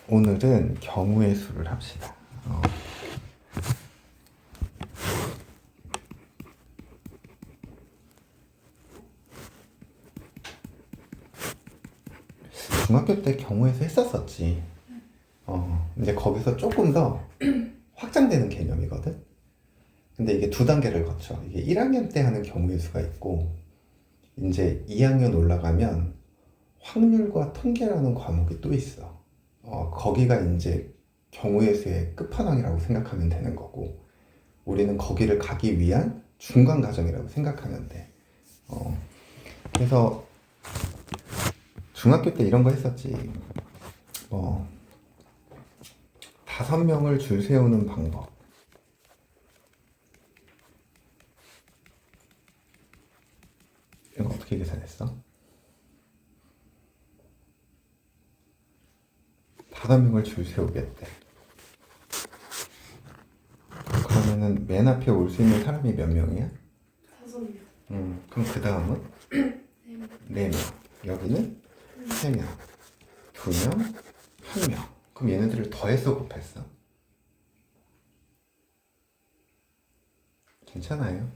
오늘은 경우의 수를 합시다. 중학교 때 경우의 수 했었었지. 이제 거기서 조금 더 확장되는 개념이거든. 근데 이게 두 단계를 거쳐. 이게 1학년 때 하는 경우의 수가 있고, 이제 2학년 올라가면 확률과 통계라는 과목이 또 있어. 거기가 이제 경우의 수의 끝판왕이라고 생각하면 되는 거고, 우리는 거기를 가기 위한 중간 과정이라고 생각하면 돼. 그래서 중학교 때 이런 거 했었지. 5명을 줄 세우는 방법. 이거 어떻게 계산했어? 5명을 줄 세우겠대. 그러면은 맨 앞에 올 수 있는 사람이 몇 명이야? 5명. 그럼 그 다음은? 4명. 여기는 3명. 2명, 1명. 그럼 얘네들을 더해서 곱했어. 괜찮아요.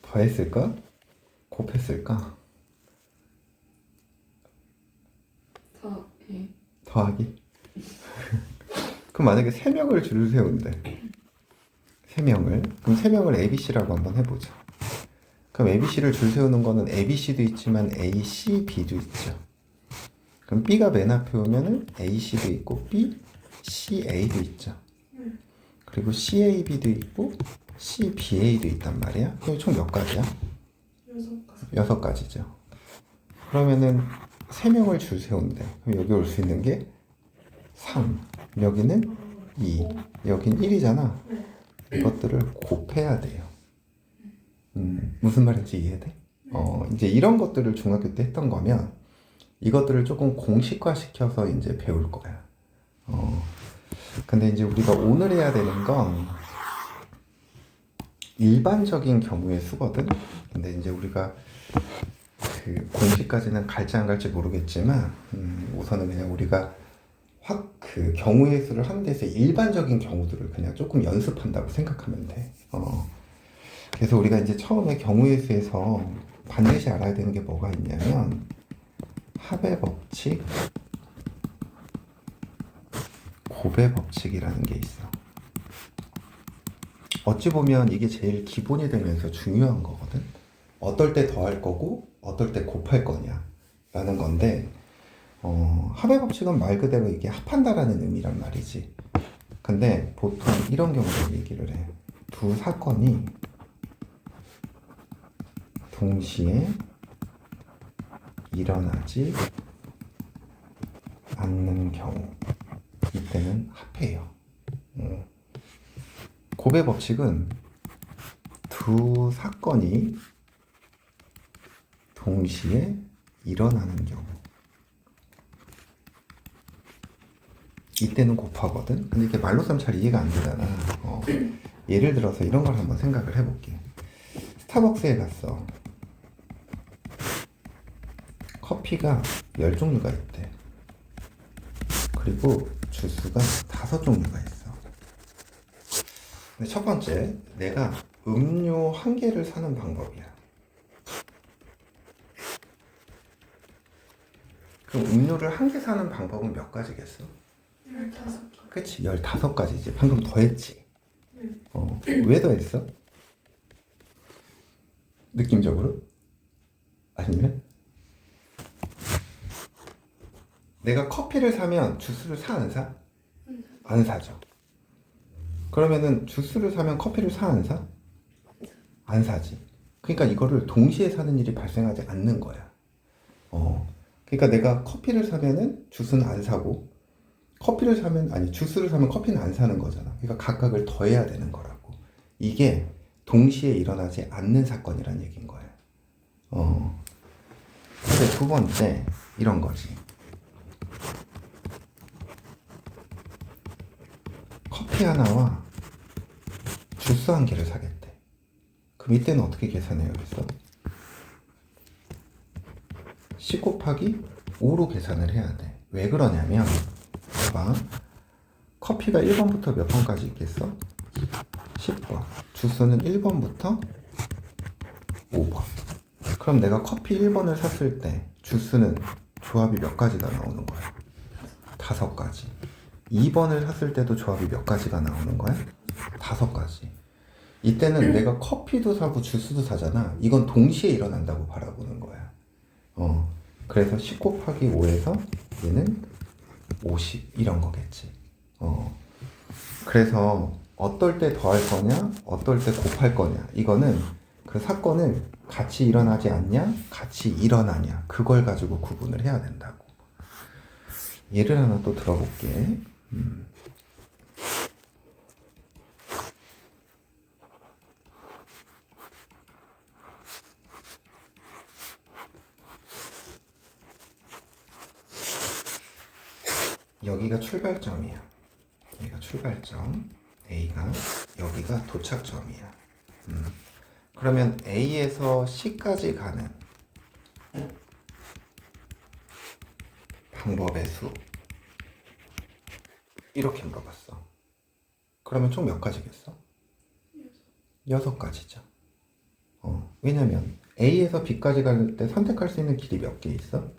더했을까? 곱했을까? 예. 더하기. 그럼 만약에 3명을 줄을 세운대. 3명을. 그럼 3명을 ABC라고 한번 해보자. 그럼 ABC를 줄 세우는 거는 ABC도 있지만 A, C, B도 있죠. 그럼 B가 맨 앞에 오면은 AC도 있고 B, C, A도 있죠. 그리고 C, A, B도 있고 C, B, A도 있단 말이야. 그럼 총 몇 가지야? 6가지. 6가지죠. 그러면은 3명을 줄 세운대. 그럼 여기 올 수 있는 게 3, 여기는 2, 여긴 1이잖아. 이것들을 곱해야 돼요. 무슨 말인지 이해돼? 이제 이런 것들을 중학교 때 했던 거면 이것들을 조금 공식화 시켜서 이제 배울 거야. 근데 이제 우리가 오늘 해야 되는 건 일반적인 경우의 수거든. 근데 이제 우리가 그 공식까지는 갈지 안 갈지 모르겠지만 우선은 그냥 우리가 그 경우의 수를 하는 데서 일반적인 경우들을 그냥 조금 연습한다고 생각하면 돼. 그래서 우리가 이제 처음에 경우의 수에서 반드시 알아야 되는 게 뭐가 있냐면 합의 법칙, 곱의 법칙이라는 게 있어. 어찌 보면 이게 제일 기본이 되면서 중요한 거거든. 어떨 때 더할 거고 어떨 때 곱할 거냐 라는 건데 합의 법칙은 말 그대로 이게 합한다라는 의미란 말이지. 근데 보통 이런 경우를 얘기를 해. 두 사건이 동시에 일어나지 않는 경우, 이때는 합해요. 곱의 법칙은 두 사건이 동시에 일어나는 경우, 이때는 곱하거든. 근데 이게 말로 쓰면 잘 이해가 안 되잖아. 예를 들어서 이런 걸 한번 생각을 해볼게. 스타벅스에 갔어. 커피가 10종류가 있대. 그리고 주스가 5종류가 있어. 근데 첫 번째, 내가 음료 1개를 사는 방법이야. 그럼 음료를 1개 사는 방법은 몇 가지겠어? 15가지. 그치, 15가지지. 방금 더했지. 왜 더했어? 느낌적으로? 아니면? 내가 커피를 사면 주스를 사, 안 사? 안 사죠. 그러면은 주스를 사면 커피를 사, 안 사? 안 사지. 그러니까 이거를 동시에 사는 일이 발생하지 않는 거야. 그러니까 내가 커피를 사면은 주스는 안 사고, 주스를 사면 커피는 안 사는 거잖아. 그러니까 각각을 더해야 되는 거라고. 이게 동시에 일어나지 않는 사건이란 얘기인 거예요. 근데 두 번째, 이런 거지. 커피 하나와 주스 1개를 사겠대. 그럼 이때는 어떻게 계산해야겠어? 10 곱하기 5로 계산을 해야 돼. 왜 그러냐면 봐봐. 커피가 1번부터 몇 번까지 있겠어? 10번. 주스는 1번부터 5번. 그럼 내가 커피 1번을 샀을 때 주스는 조합이 몇 가지가 나오는 거야? 5가지. 2번을 샀을 때도 조합이 몇 가지가 나오는 거야? 5가지. 이때는 내가 커피도 사고 주스도 사잖아. 이건 동시에 일어난다고 바라보는 거야. 그래서 10 곱하기 5에서 얘는 50 이런 거겠지. 그래서 어떨 때 더할 거냐, 어떨 때 곱할 거냐, 이거는 그 사건을 같이 일어나지 않냐, 같이 일어나냐, 그걸 가지고 구분을 해야 된다고. 예를 하나 또 들어볼게. 여기가 출발점이야. 여기가 출발점. A가, 여기가 도착점이야. 그러면 A에서 C까지 가는 방법의 수. 이렇게 물어봤어. 그러면 총 몇 가지겠어? 6가지죠. 왜냐면 A에서 B까지 갈 때 선택할 수 있는 길이 몇 개 있어?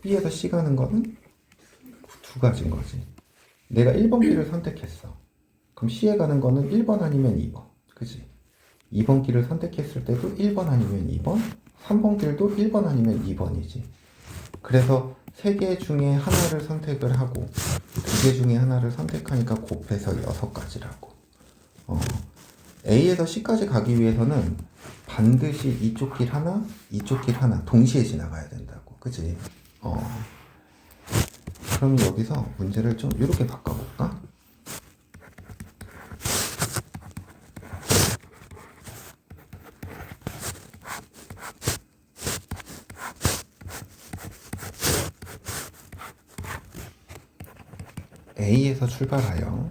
B에서 C 가는 거는 2가지인 거지. 내가 1번 길을 선택했어. 그럼 C에 가는 거는 1번 아니면 2번. 그지? 2번 길을 선택했을 때도 1번 아니면 2번, 3번 길도 1번 아니면 2번이지. 그래서 3개 중에 하나를 선택을 하고 2개 중에 하나를 선택하니까 곱해서 6가지라고. A에서 C까지 가기 위해서는 반드시 이쪽 길 하나, 이쪽 길 하나 동시에 지나가야 된다고. 그지? 그럼 여기서 문제를 좀 이렇게 바꿔볼까? A에서 출발하여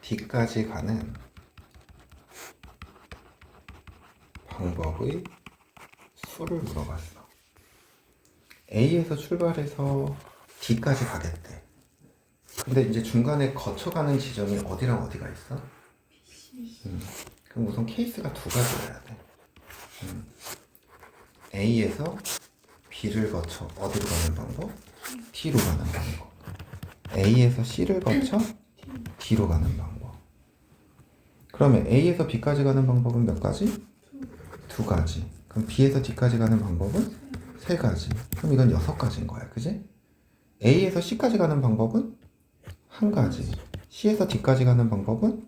B까지 가는 방법의 수를 물어봤어. A에서 출발해서 D까지 가겠대. 근데 이제 중간에 거쳐가는 지점이 어디랑 어디가 있어? 그럼 우선 케이스가 2가지여야 돼. A에서 B를 거쳐 어디로 가는 방법? T로 가는 방법. A에서 C를 거쳐 D로 가는 방법. 그러면 A에서 B까지 가는 방법은 몇 가지? 2가지. 그럼 B에서 D까지 가는 방법은 3가지. 그럼 이건 6가지인 거야. 그지? A에서 C까지 가는 방법은 1가지. C에서 D까지 가는 방법은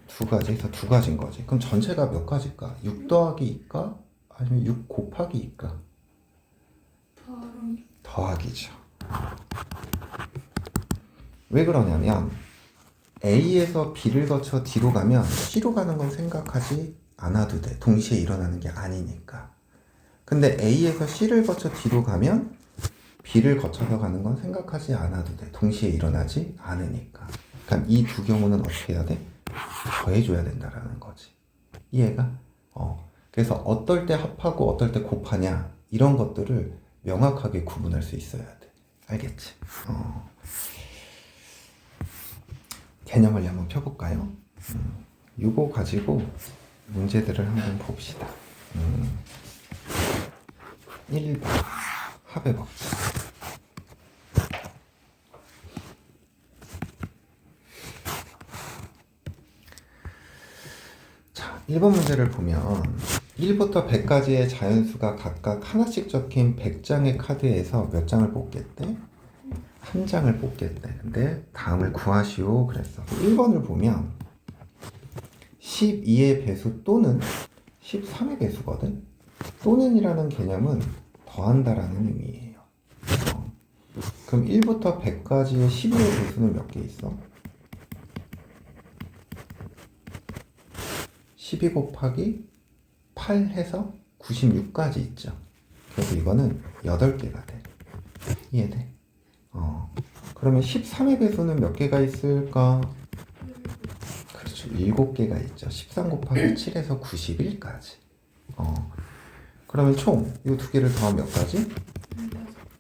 2가지에서 2가지인 거지. 그럼 전체가 몇 가지일까? 6 더하기 2일까? 아니면 6 곱하기 2일까? 더하기죠. 왜 그러냐면 A에서 B를 거쳐 D로 가면 C로 가는 건 생각하지 않아도 돼. 동시에 일어나는 게 아니니까. 근데 A에서 C를 거쳐 D로 가면 B를 거쳐서 가는 건 생각하지 않아도 돼. 동시에 일어나지 않으니까. 그러니까 이 두 경우는 어떻게 해야 돼? 더해줘야 된다라는 거지. 이해가? 그래서 어떨 때 합하고 어떨 때 곱하냐 이런 것들을 명확하게 구분할 수 있어야 돼. 알겠지? 개념을 한번 펴볼까요? 이거 가지고 문제들을 한번 봅시다. 1번 합의 법칙. 자, 1번 문제를 보면 1부터 100까지의 자연수가 각각 하나씩 적힌 100장의 카드에서 몇 장을 뽑겠대? 한 장을 뽑겠대. 근데 다음을 구하시오 그랬어. 1번을 보면 12의 배수 또는 13의 배수거든. 또는이라는 개념은 더한다라는 의미예요. 그럼 1부터 100까지의 12의 배수는 몇 개 있어? 12 곱하기 8 해서 96까지 있죠. 그래서 이거는 8개가 돼. 이해돼? 그러면 13의 배수는 몇 개가 있을까? 그렇죠. 7개가 있죠. 13 곱하기 7에서 91까지. 그러면 총 이 두 개를 더하면 몇 가지?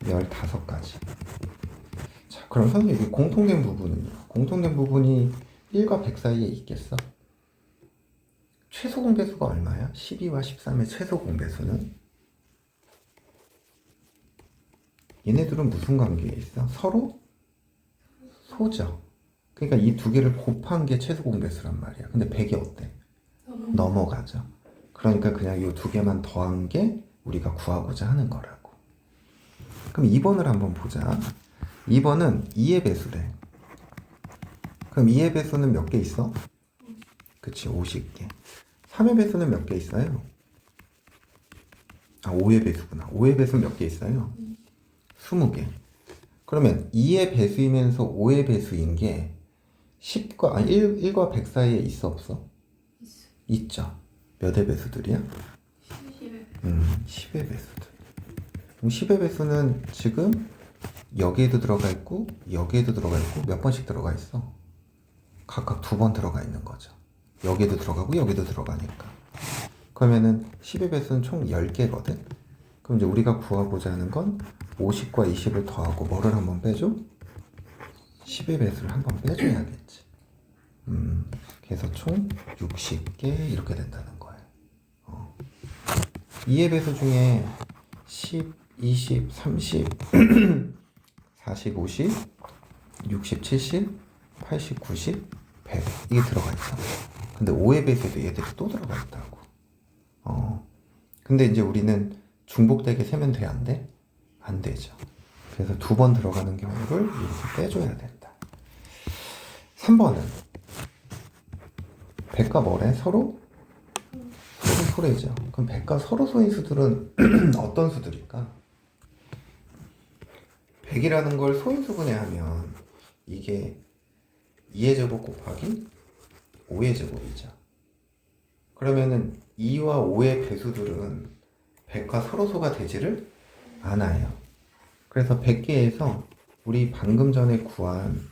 15. 15가지. 자, 그럼 선생님 이 공통된 부분은요? 공통된 부분이 1과 100 사이에 있겠어? 최소 공배수가 얼마야? 12와 13의 최소 공배수는? 얘네들은 무슨 관계에 있어? 서로 소죠. 그러니까 이 두 개를 곱한 게 최소 공배수란 말이야. 근데 100이 어때? 넘어가죠. 그러니까 그냥 이 두 개만 더한 게 우리가 구하고자 하는 거라고. 그럼 2번을 한번 보자. 2번은 2의 배수래. 그럼 2의 배수는 몇 개 있어? 그치, 50개. 3의 배수는 몇 개 있어요? 아, 5의 배수구나. 5의 배수는 몇 개 있어요? 20개. 그러면 2의 배수이면서 5의 배수인 게 10과, 아니 1과 100 사이에 있어, 없어? 있어. 있죠. 몇의 배수들이야? 10에. 10의 배수들. 그럼 10의 배수는 지금 여기에도 들어가 있고 여기에도 들어가 있고 몇 번씩 들어가 있어? 각각 2번 들어가 있는 거죠. 여기에도 들어가고 여기도 들어가니까. 그러면은 10의 배수는 총 10개거든. 그럼 이제 우리가 구하고자 하는 건 50과 20을 더하고 뭐를 한번 빼줘? 10의 배수를 한번 빼줘야겠지. 그래서 총 60개 이렇게 된다는 거예요. 2의 배수 중에 10, 20, 30, 40, 50, 60, 70, 80, 90, 100 이게 들어가 있어. 근데 5의 배수에도 얘들이 또 들어가 있다고. 근데 이제 우리는 중복되게 세면 돼, 안 돼? 안 되죠. 그래서 2번 들어가는 경우를 이렇게 빼줘야 된다. 3번은 100과 뭐래? 서로 소래죠. 그럼 100과 서로 소인 수들은 어떤 수들일까? 100이라는 걸 소인수분해 하면 이게 2의 제곱 곱하기 5의 제곱이죠. 그러면은 2와 5의 배수들은 100과 서로소가 되지를 않아요. 그래서 100개에서 우리 방금 전에 구한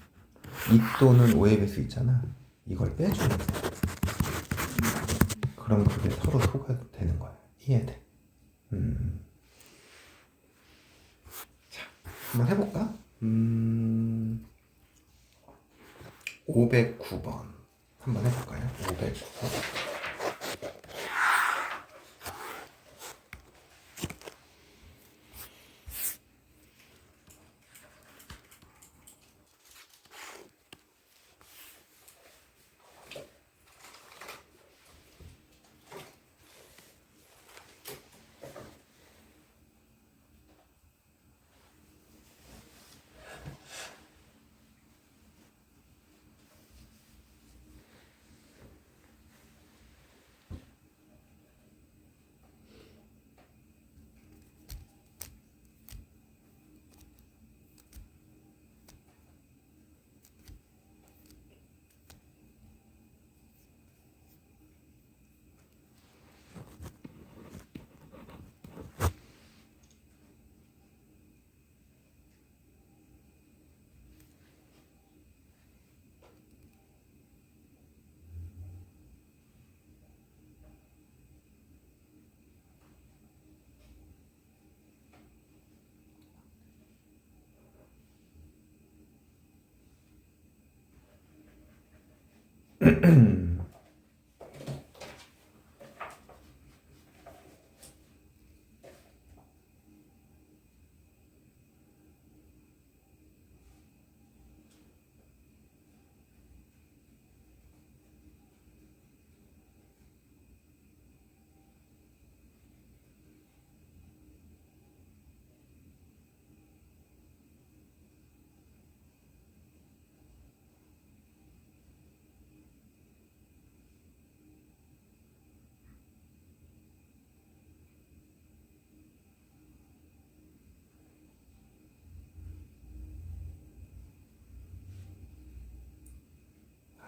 2 또는 5의 배수 있잖아. 이걸 빼줘야 돼. 그럼 그게 서로소가 되는 거야. 이해돼? 자, 한번 해볼까? 509번 한번 해볼까요? 509번.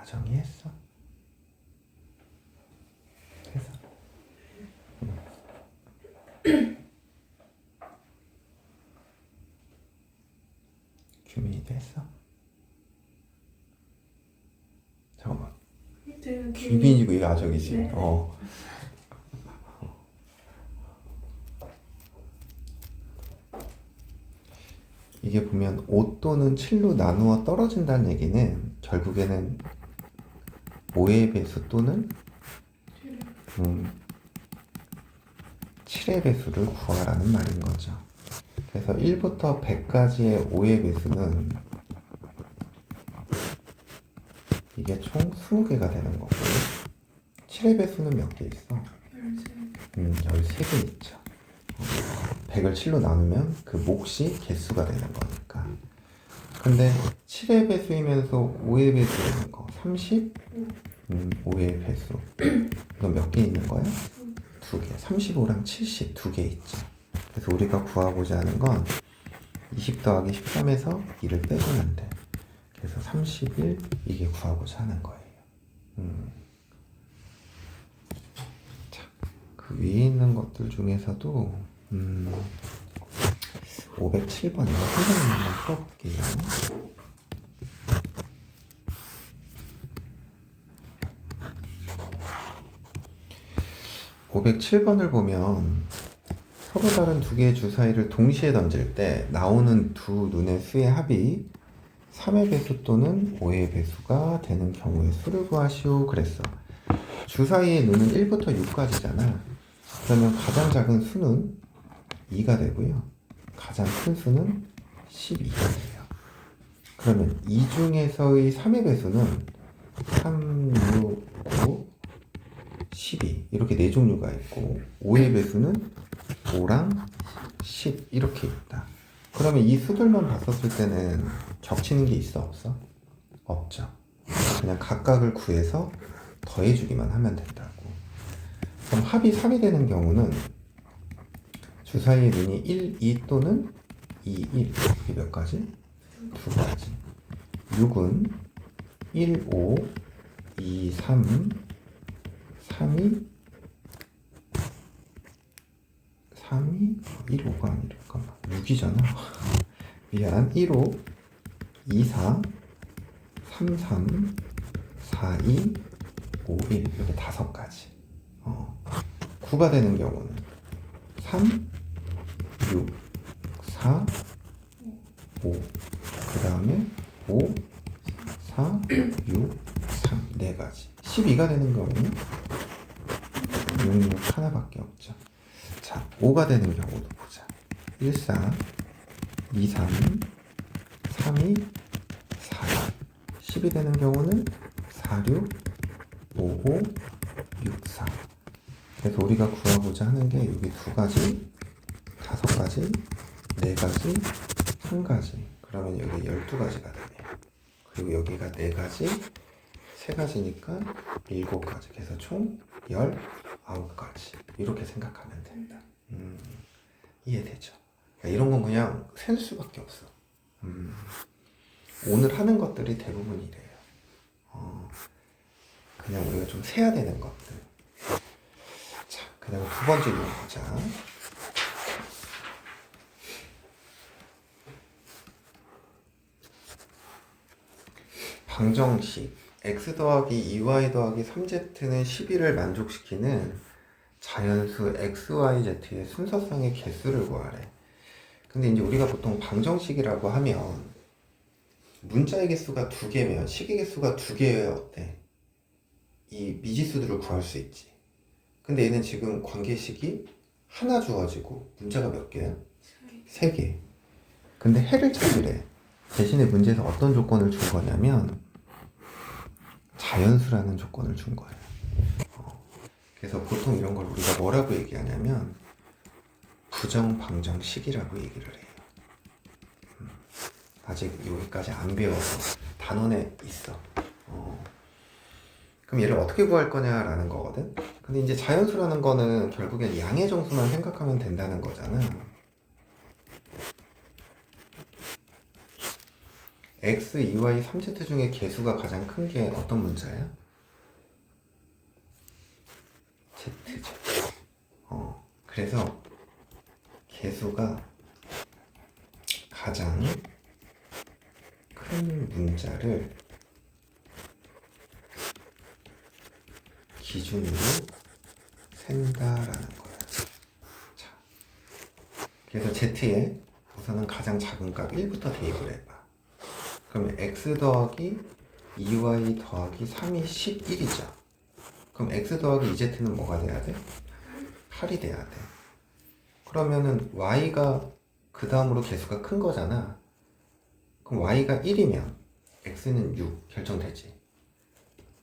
정리했어? 됐어? 규민이도 했어? 잠깐만. 규민이고 이거 아정이지? 네. 이게 보면 5 또는 7로 나누어 떨어진다는 얘기는 결국에는 5의 배수 또는 7의 배수를 구하라는 말인 거죠. 그래서 1부터 100까지의 5의 배수는 이게 총 20개가 되는 거고 7의 배수는 몇 개 있어? 13개 있죠. 100을 7로 나누면 그 몫이 개수가 되는 거니까. 근데 7의 배수이면서 5의 배수라는 거 30? 5의 배수 이건 몇 개 있는 거야? 2개. 35랑 70 2개 있죠. 그래서 우리가 구하고자 하는 건 20 더하기 13에서 2를 빼주면 돼. 그래서 31 이게 구하고자 하는 거예요. 자, 그 위에 있는 것들 중에서도 507번 이거 선생님 한번 풀어볼게요. 507번을 보면 서로 다른 두 개의 주사위를 동시에 던질 때 나오는 두 눈의 수의 합이 3의 배수 또는 5의 배수가 되는 경우의 수를 구하시오 그랬어. 주사위의 눈은 1부터 6까지잖아. 그러면 가장 작은 수는 2가 되고요. 가장 큰 수는 12가 돼요. 그러면 이 중에서의 3의 배수는 3, 6, 9, 12 이렇게 네 종류가 있고 5의 배수는 5랑 10 이렇게 있다. 그러면 이 수들만 봤었을 때는 겹치는 게 있어 없어? 없죠. 그냥 각각을 구해서 더해주기만 하면 된다고. 그럼 합이 3이 되는 경우는 주사위의 눈이 1, 2 또는 2, 1 이게 몇 가지? 2가지. 6은 1, 5, 2, 3, 3이 1, 5가 아니라 잠깐만 6이잖아. 미안. 1, 5, 2, 4, 3, 3, 4, 2, 5, 1 이렇게 5가지. 9가 되는 경우는 3, 6, 4, 5 그 다음에 5, 4, 6, 3 4가지. 12가 되는 경우는 6, 6 하나밖에 없죠. 자, 5가 되는 경우도 보자. 1, 4, 2, 3, 3, 2, 4, 10이 되는 경우는 4, 6, 5, 5, 6, 4. 그래서 우리가 구하고자 하는 게 여기 2가지, 5가지, 4가지, 1가지. 그러면 여기 12가지가 되네요. 그리고 여기가 4가지, 3가지니까 7가지. 그래서 총 19가지. 이렇게 생각하면 된다. 이해되죠? 그러니까 이런 건 그냥 셀 수밖에 없어. 오늘 하는 것들이 대부분 이래요. 그냥 우리가 좀 세야 되는 것들. 자, 그 다음에 두 번째 이거 보자. 방정식 x 더하기 2y 더하기 3z는 12를 만족시키는 자연수 x, y, z의 순서상의 개수를 구하래. 근데 이제 우리가 보통 방정식이라고 하면 문자의 개수가 2개면 식의 개수가 2개여야 어때? 이 미지수들을 구할 수 있지. 근데 얘는 지금 관계식이 하나 주어지고 문자가 몇 개야? 3개. 근데 해를 찾으래. 대신에 문제에서 어떤 조건을 준 거냐면 자연수라는 조건을 준 거예요. 그래서 보통 이런 걸 우리가 뭐라고 얘기하냐면 부정방정식이라고 얘기를 해요. 아직 여기까지 안 배워서 단원에 있어. 그럼 얘를 어떻게 구할 거냐라는 거거든. 근데 이제 자연수라는 거는 결국엔 양의 정수만 생각하면 된다는 거잖아. x, 2y, 3z 중에 개수가 가장 큰 게 어떤 문자야? z죠. 그래서 개수가 가장 큰 문자를 기준으로 센다라는 거야. 자, 그래서 z에 여기서는 가장 작은 값 1부터 대입을 해봐. 그러면 x 더하기 2y 더하기 3이 11이죠. 그럼 x 더하기 2z는 뭐가 돼야 돼? 8이 돼야 돼. 그러면은 y가 그 다음으로 개수가 큰 거잖아. 그럼 y가 1이면 x는 6 결정되지.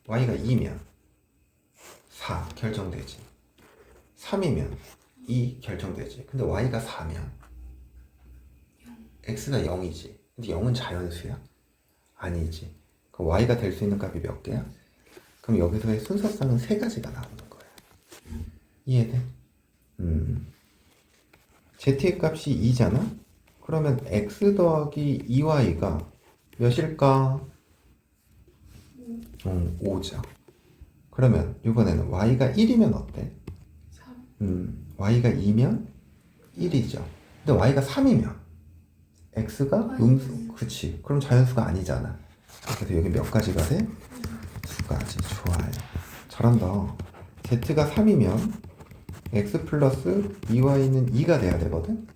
y가 2면 4 결정되지. 3이면 2 결정되지. 근데 y가 4면 x가 0이지. 근데 0은 자연수야? 아니지. 그럼 y가 될 수 있는 값이 몇 개야? 그럼 여기서의 순서상은 세 가지가 나오는 거야. 이해돼? z의 값이 2잖아? 그러면 x 더하기 2y가 몇일까? 5죠. 그러면 이번에는 y가 1이면 어때? 3. y가 2면 1이죠. 근데 y가 3이면 x가 그치. 그럼 자연수가 아니잖아. 그래서 여기 몇 가지가 돼? 두 가지. 좋아요. 잘한다. z가 3이면 x 플러스 2y는 2가 돼야 되거든?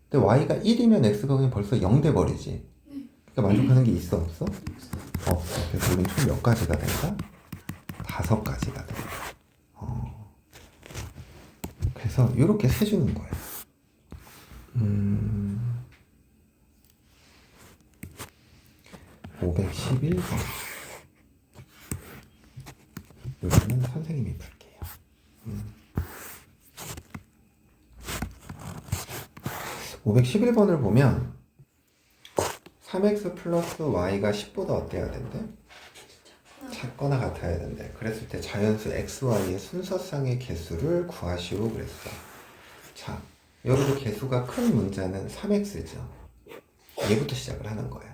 근데 y가 1이면 x가 그냥 벌써 0 돼버리지. 그러니까 만족하는 게 있어 없어? 없어. 그래서 우린 총 몇 가지가 된다? 5가지가 돼. 그래서 이렇게 세주는 거야. 511번. 이거는 선생님이 풀게요. 511번을 보면 3x 플러스 y가 10보다 어때야 된대? 작거나 같아야 된대. 그랬을 때 자연수 xy의 순서상의 개수를 구하시오 그랬어. 자, 여기서 개수가 큰 문자는 3x죠. 얘부터 시작을 하는 거야.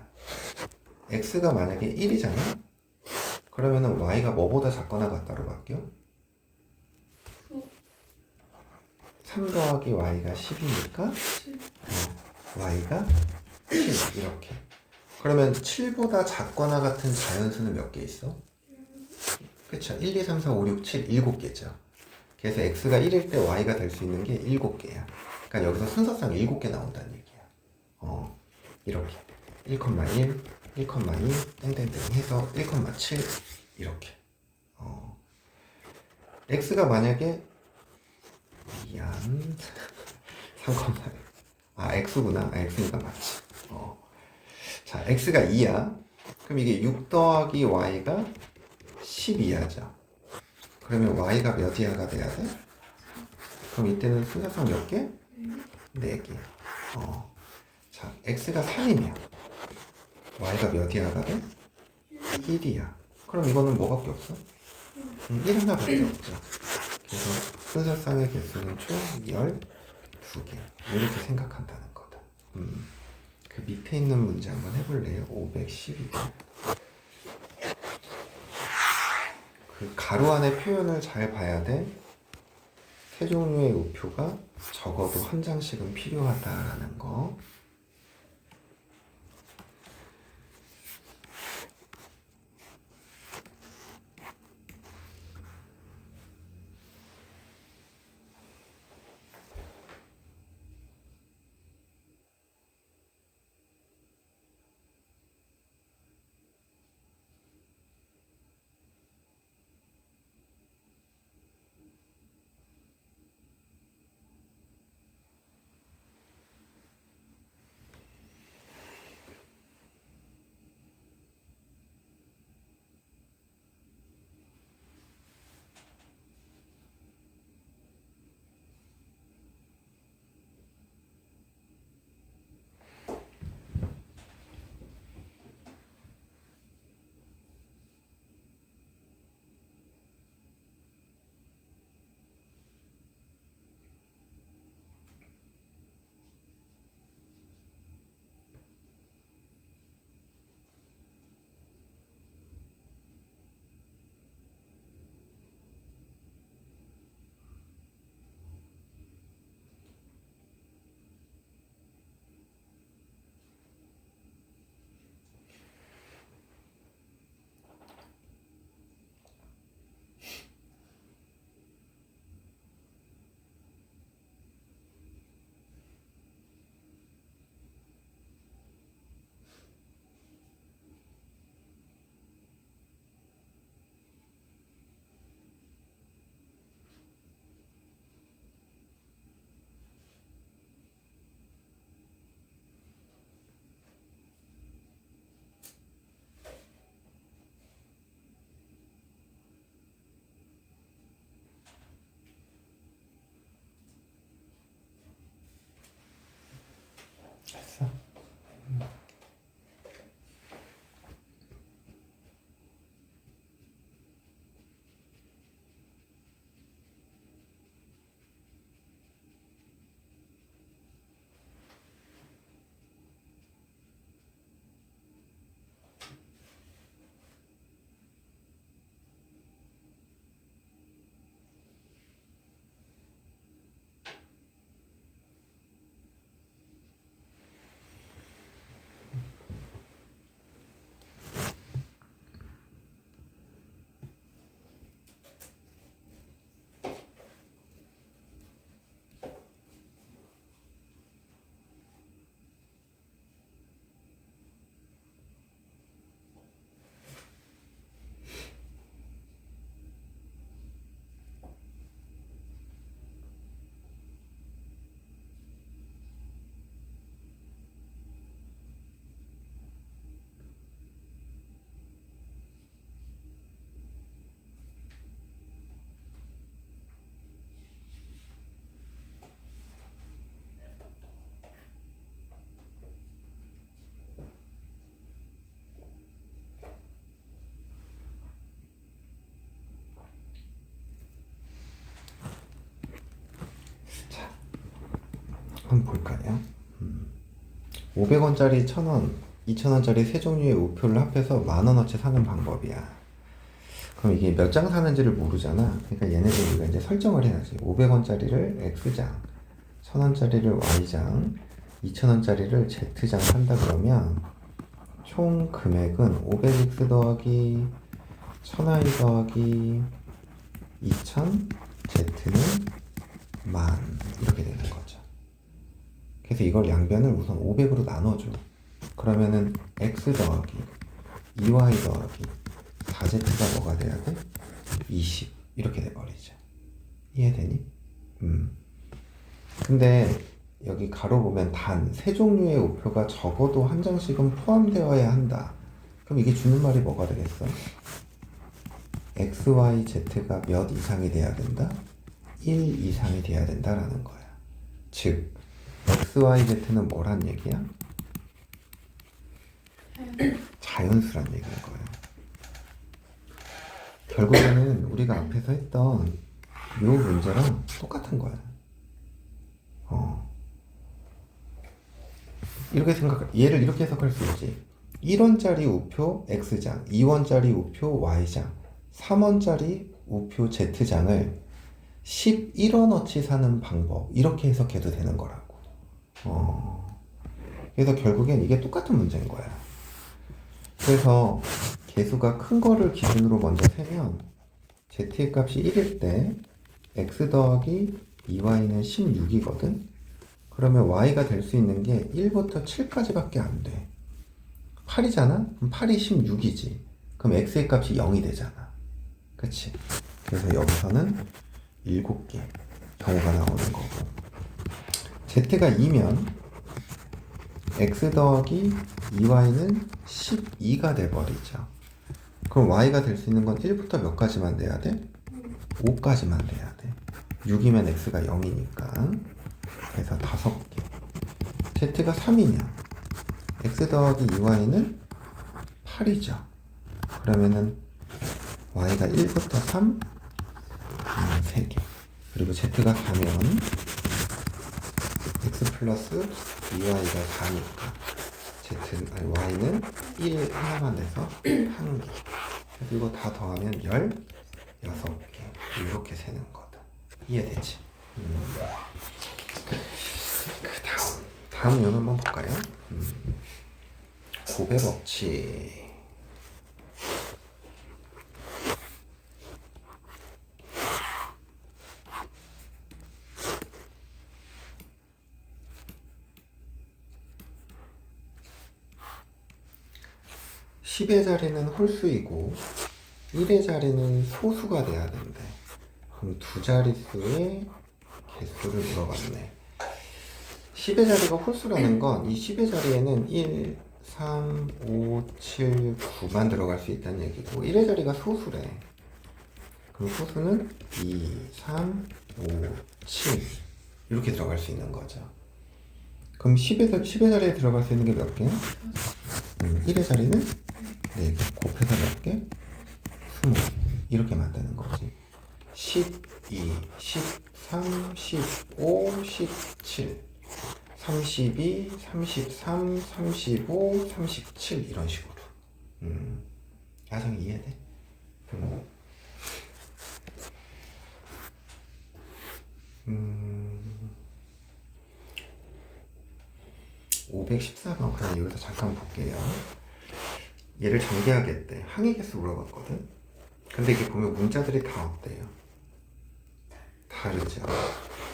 x가 만약에 1이잖아? 그러면은 y가 뭐보다 작거나 같다로 바뀌어? 3 더하기 y가 10이니까 y가 7 이렇게. 그러면 7보다 작거나 같은 자연수는 몇 개 있어? 그쵸? 1, 2, 3, 4, 5, 6, 7, 7개죠. 그래서 x가 1일 때 y가 될 수 있는 게 7개야. 그러니까 여기서 순서상 7개 나온다는 얘기야. 이렇게 1,1, 1,2 땡땡땡 해서 1,7 이렇게. x가 만약에 미안 3,1 x구나. x니까 맞지. 자, x가 2야. 그럼 이게 6 더하기 y가 12야죠. 그러면 y가 몇 이하가 돼야 돼? 그럼 이때는 순서상 몇 개? 4개. 자, x가 3이면 y가 몇 이하가 돼? 1이야. 그럼 이거는 뭐밖에 없어? 1 하나밖에 없죠. 그래서 순서상의 개수는 총 12개. 이렇게 생각한다는 거다. 그 밑에 있는 문제 한번 해볼래요? 512번. 그 가로 안의 표현을 잘 봐야 돼. 세 종류의 우표가 적어도 한 장씩은 필요하다라는 거. 한번 볼까요? 500원짜리 1000원, 2000원짜리 세 종류의 우표를 합해서 10,000원어치 사는 방법이야. 그럼 이게 몇 장 사는지를 모르잖아. 그러니까 얘네들 우리가 이제 설정을 해야지. 500원짜리를 X장, 1000원짜리를 Y장, 2000원짜리를 Z장 산다 그러면 총 금액은 500X 더하기 1000Y 더하기 2000 Z는 10,000 이렇게 되는 거죠. 그래서 이걸 양변을 우선 500으로 나눠줘. 그러면은 X 더하기 2Y 더하기 4Z가 뭐가 돼야 돼? 20 이렇게 돼버리죠. 이해되니? 근데 여기 가로 보면 단 세 종류의 우표가 적어도 한 장씩은 포함되어야 한다. 그럼 이게 주는 말이 뭐가 되겠어? X, Y, Z가 몇 이상이 돼야 된다? 1 이상이 돼야 된다라는 거야. 즉 X, Y, Z는 뭐란 얘기야? 자연수란 얘기인 거예요. 결국에는 우리가 앞에서 했던 이 문제랑 똑같은 거야. 이렇게 얘를 이렇게 해석할 수 있지. 1원짜리 우표 X장, 2원짜리 우표 Y장, 3원짜리 우표 Z장을 11원어치 사는 방법, 이렇게 해석해도 되는 거라고. 그래서 결국엔 이게 똑같은 문제인 거야. 그래서 개수가 큰 거를 기준으로 먼저 세면 Z의 값이 1일 때 X 더하기 2Y는 16이거든. 그러면 Y가 될 수 있는 게 1부터 7까지밖에 안 돼. 8이잖아? 그럼 8이 16이지. 그럼 X의 값이 0이 되잖아. 그치? 그래서 여기서는 7개 경우가 나오는 거고, Z가 2면 X 더하기 2Y는 12가 돼버리죠. 그럼 Y가 될 수 있는 건 1부터 몇 가지만 돼야 돼? 5까지만 돼야 돼. 6이면 X가 0이니까. 그래서 5개. Z가 3이면 X 더하기 2Y는 8이죠. 그러면은 Y가 1부터 3, 3개. 그리고 Z가 4면 X 플러스 2Y가 4니까 Y는 1 하나만 돼서 1개. 그래서 이거 다 더하면 16개. 이렇게 세는 거다. 이해되지? 다음 요 한번 볼까요? 고배 법칙. (10의) 자리는 홀수이고 1의 자리는 소수가 돼야 된대. 그럼 두 자릿수의 개수를 물어봤네. 10의 자리가 홀수라는 건 이 10의 자리에는 1, 3, 5, 7, 9만 들어갈 수 있다는 얘기고, 1의 자리가 소수래. 그럼 소수는 2, 3, 5, 7 이렇게 들어갈 수 있는 거죠. 그럼 10의 자리에 들어갈 수 있는 게 몇 개야? 1의 자리는 4개 곱해서 몇 개? 20 이렇게 만드는 거지. 12, 13, 15, 17 32, 33, 35, 37 이런 식으로. 야성이 이해돼? 514번 그냥 여기서 잠깐 볼게요. 얘를 전개하겠대. 항의 개수 물어봤거든. 근데 이게 보면 문자들이 다 어때요? 다르죠.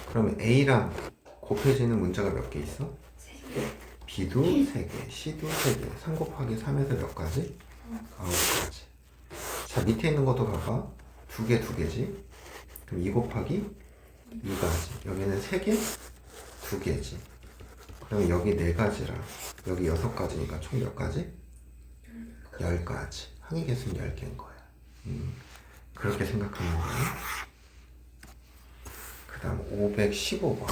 그러면 A랑 곱해지는 문자가 몇 개 있어? 3개. B도 3개, C도 3개. 3 곱하기 3에서 몇 가지? 9가지. 자, 밑에 있는 것도 봐봐. 2개, 2개지. 그럼 2 곱하기 2가지. 여기는 3개, 2개지. 그럼 여기 4가지라. 여기 6가지니까 총 몇 가지? 10가지. 항의 개수는 10개인 거야. 그렇게 생각하면 돼. 그 다음 515번.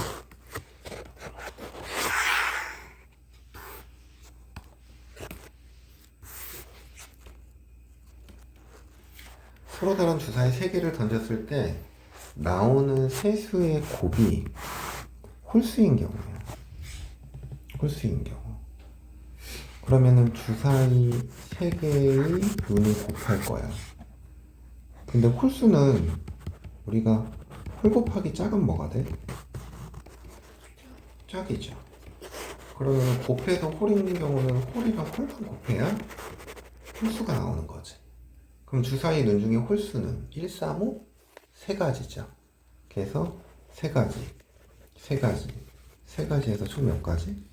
서로 다른 주사위 3개를 던졌을 때 나오는 세수의 곱이 홀수인 경우야. 홀수인 경우. 그러면은 주사위 3개의 눈을 곱할 거야. 근데 홀수는 우리가 홀 곱하기 짝은 뭐가 돼? 짝이죠. 그러면 곱해서 홀 있는 경우는 홀이랑 홀만 곱해야 홀수가 나오는 거지. 그럼 주사위 눈 중에 홀수는 1, 3, 5? 3가지죠. 그래서 3가지, 3가지, 3가지에서 총 몇 가지?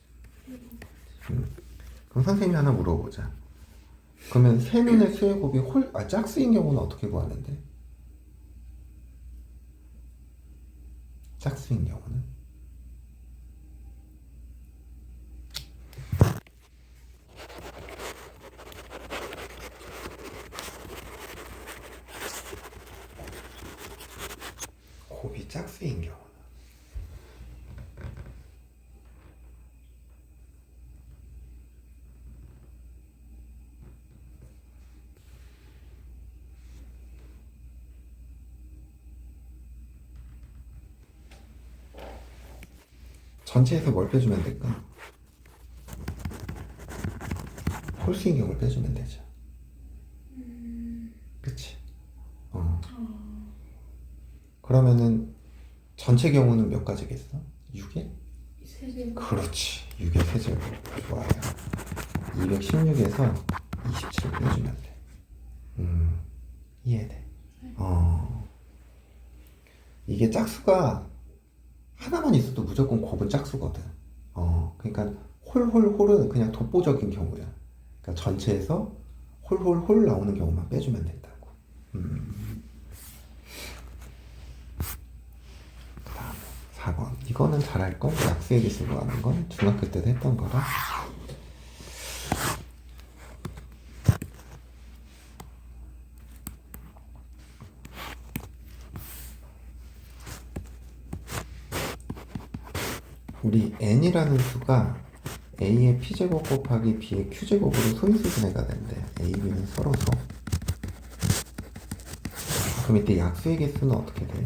그럼 선생님이 하나 물어보자. 그러면 세 눈의 수의 곱이 짝수인 경우는 어떻게 구하는데? 짝수인 경우는? 곱이 짝수인 경우는? 전체에서 뭘 빼주면 될까? 홀수인 경우를 빼주면 되죠. 그치? 그러면은 전체 경우는 몇 가지겠어? 6에? 세제. 그렇지. 6의 세제곱. 좋아요. 216에서 27 빼주면 돼. 이해돼? 이게 짝수가 하나만 있어도 무조건 곱은 짝수거든. 그러니까 홀은 그냥 독보적인 경우야. 그러니까 전체에서 홀 나오는 경우만 빼주면 된다고. 그다음 4번. 이거는 잘할 걸. 약수의 기술로 하는 건 중학교 때도 했던 거라. 우리 n이라는 수가 a의 p제곱 곱하기 b의 q제곱으로 소인수분해가 된대. a, b는 서로서. 그럼 이때 약수의 개수는 어떻게 돼?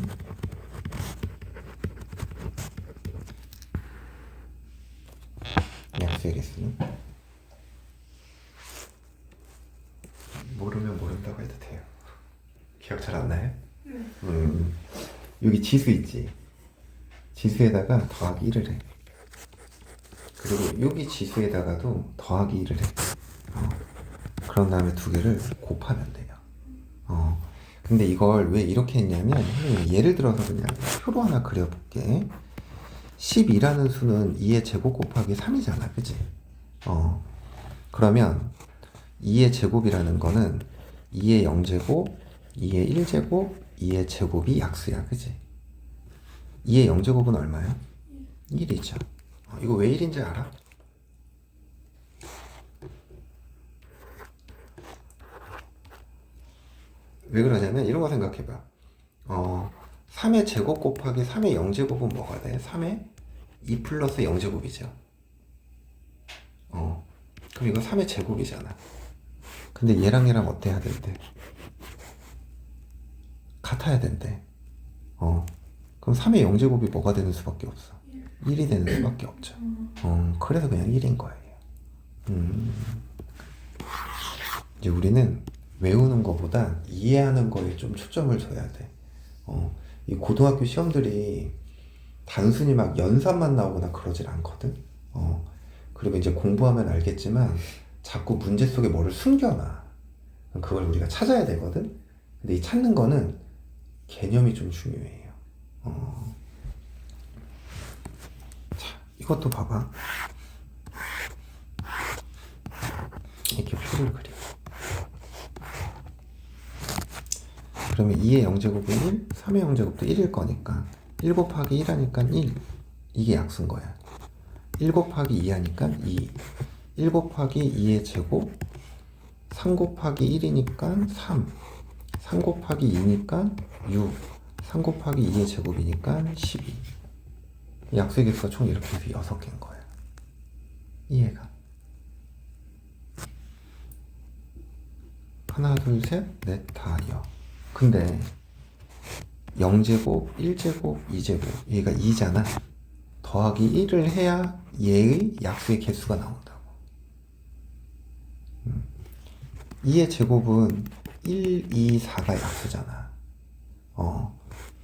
약수의 개수는? 모르면 모른다고 해도 돼요. 기억 잘 안 나요? 여기 지수 있지? 지수에다가 더하기 1을 해. 그리고 여기 지수에다가도 더하기 1을 해. 그런 다음에 두 개를 곱하면 돼요. 근데 이걸 왜 이렇게 했냐면, 예를 들어서 그냥 표로 하나 그려볼게. 12라는 수는 2의 제곱 곱하기 3이잖아. 그치? 그러면 2의 제곱이라는 거는 2의 0제곱, 2의 1제곱, 2의 제곱이 약수야. 그치? 2의 0제곱은 얼마야? 1이죠. 이거 왜 1인지 알아? 왜 그러냐면 이런 거 생각해봐. 3의 제곱 곱하기 3의 0제곱은 뭐가 돼? 3의 2 플러스 0제곱이죠. 그럼 이거 3의 제곱이잖아. 근데 얘랑 얘랑 어때야 된대? 같아야 된대. 그럼 3의 0제곱이 뭐가 되는 수밖에 없어? 1이 되는 수밖에 없죠. 그래서 그냥 1인 거예요. 이제 우리는 외우는 것보다 이해하는 거에 좀 초점을 둬야 돼. 이 고등학교 시험들이 단순히 막 연산만 나오거나 그러질 않거든. 그리고 이제 공부하면 알겠지만 자꾸 문제 속에 뭐를 숨겨놔. 그걸 우리가 찾아야 되거든. 근데 이 찾는 거는 개념이 좀 중요해요. 자, 이것도 봐봐. 이렇게 표를 그려. 그러면 2의 0제곱은 1, 3의 0제곱도 1일 거니까 1 곱하기 1 하니까 1. 이게 약수인 거야. 1 곱하기 2 하니까 2. 1 곱하기 2의 제곱, 3 곱하기 1이니까 3. 3 곱하기 2니까 6. 3 곱하기 2의 제곱이니까 12. 약수의 개수가 총 이렇게 해서 6개인 거야. 이해가? 하나, 둘, 셋, 넷, 다, 여. 근데 0제곱, 1제곱, 2제곱 얘가 2잖아. 더하기 1을 해야 얘의 약수의 개수가 나온다고. 2의 제곱은 1, 2, 4가 약수잖아.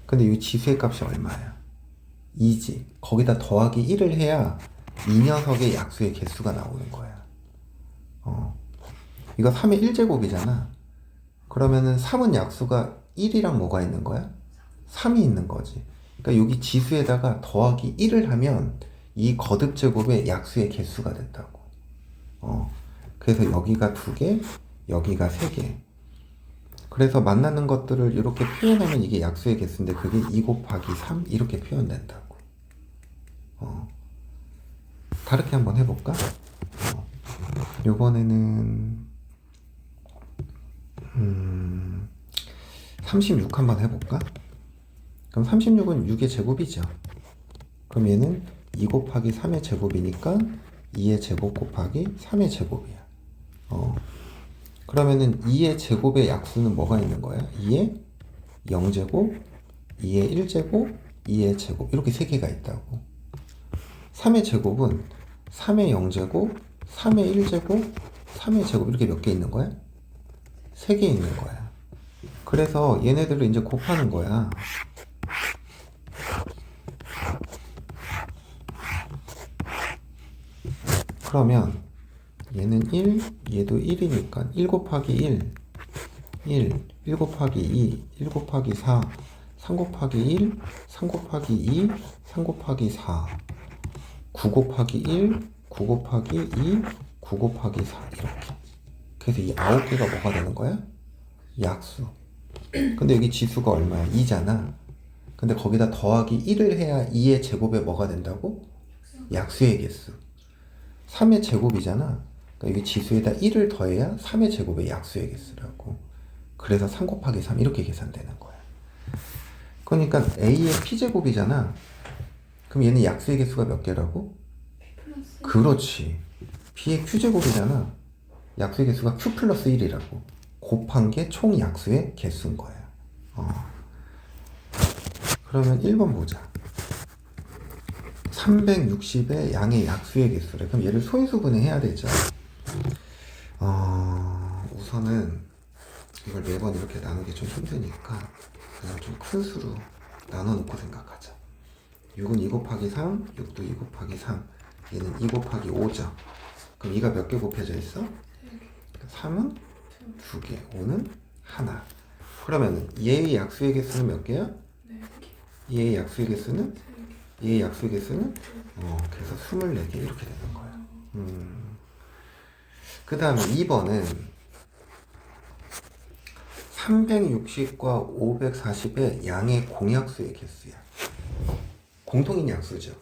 근데 이 지수의 값이 얼마야? 2지. 거기다 더하기 1을 해야 이 녀석의 약수의 개수가 나오는 거야. 이거 3의 1제곱이잖아. 그러면은 3은 약수가 1이랑 뭐가 있는 거야? 3이 있는 거지. 그러니까 여기 지수에다가 더하기 1을 하면 이 거듭 제곱의 약수의 개수가 된다고. 그래서 여기가 2개, 여기가 3개. 그래서 만나는 것들을 이렇게 표현하면 이게 약수의 개수인데 그게 2 곱하기 3 이렇게 표현된다고. 다르게 한번 해볼까? 요번에는 36 한번 해볼까? 그럼 36은 6의 제곱이죠. 그럼 얘는 2 곱하기 3의 제곱이니까 2의 제곱 곱하기 3의 제곱이야. 그러면은 2의 제곱의 약수는 뭐가 있는 거야? 2의 0제곱, 2의 1제곱, 2의 제곱 이렇게 3개가 있다고. 3의 제곱은 3의 0제곱, 3의 1제곱, 3의 제곱 이렇게 몇 개 있는 거야? 3개 있는 거야. 그래서 얘네들을 이제 곱하는 거야. 그러면 얘는 1, 얘도 1이니까 1 곱하기 1, 1 곱하기 2, 1 곱하기 4, 3 곱하기 1, 3 곱하기 2, 3 곱하기 4, 9 곱하기 1, 9 곱하기 2, 9 곱하기 4 이렇게. 그래서 이 9개가 뭐가 되는 거야? 약수. 근데 여기 지수가 얼마야? 2잖아. 근데 거기다 더하기 1을 해야 2의 제곱에 뭐가 된다고? 약수의 개수. 3의 제곱이잖아. 그러니까 여기 지수에다 1을 더해야 3의 제곱의 약수의 개수라고. 그래서 3 곱하기 3 이렇게 계산되는 거야. 그러니까 A의 P제곱이잖아. 그럼 얘는 약수의 개수가 몇 개라고? 플러스 그렇지. B의 Q제곱이잖아. 약수의 개수가 Q 플러스 1이라고. 곱한 게 총 약수의 개수인 거야. 그러면 1번 보자. 360의 양의 약수의 개수래. 그럼 얘를 소인수분해 해야 되죠. 우선은 이걸 매번 이렇게 나누기 좀 힘드니까 그냥 좀 큰 수로 나눠놓고 생각하자. 6은 2 곱하기 3, 6도 2 곱하기 3, 얘는 2 곱하기 5죠. 그럼 2가 몇 개 곱해져 있어? 3은 2개, 5는 하나. 그러면 얘의 약수의 개수는 몇 개야? 얘의 약수의 개수는? 얘의 약수의 개수는? 그래서 24개 이렇게 되는 거야. 그 다음에 2번은 360과 540의 양의 공약수의 개수야. 공통인 약수죠.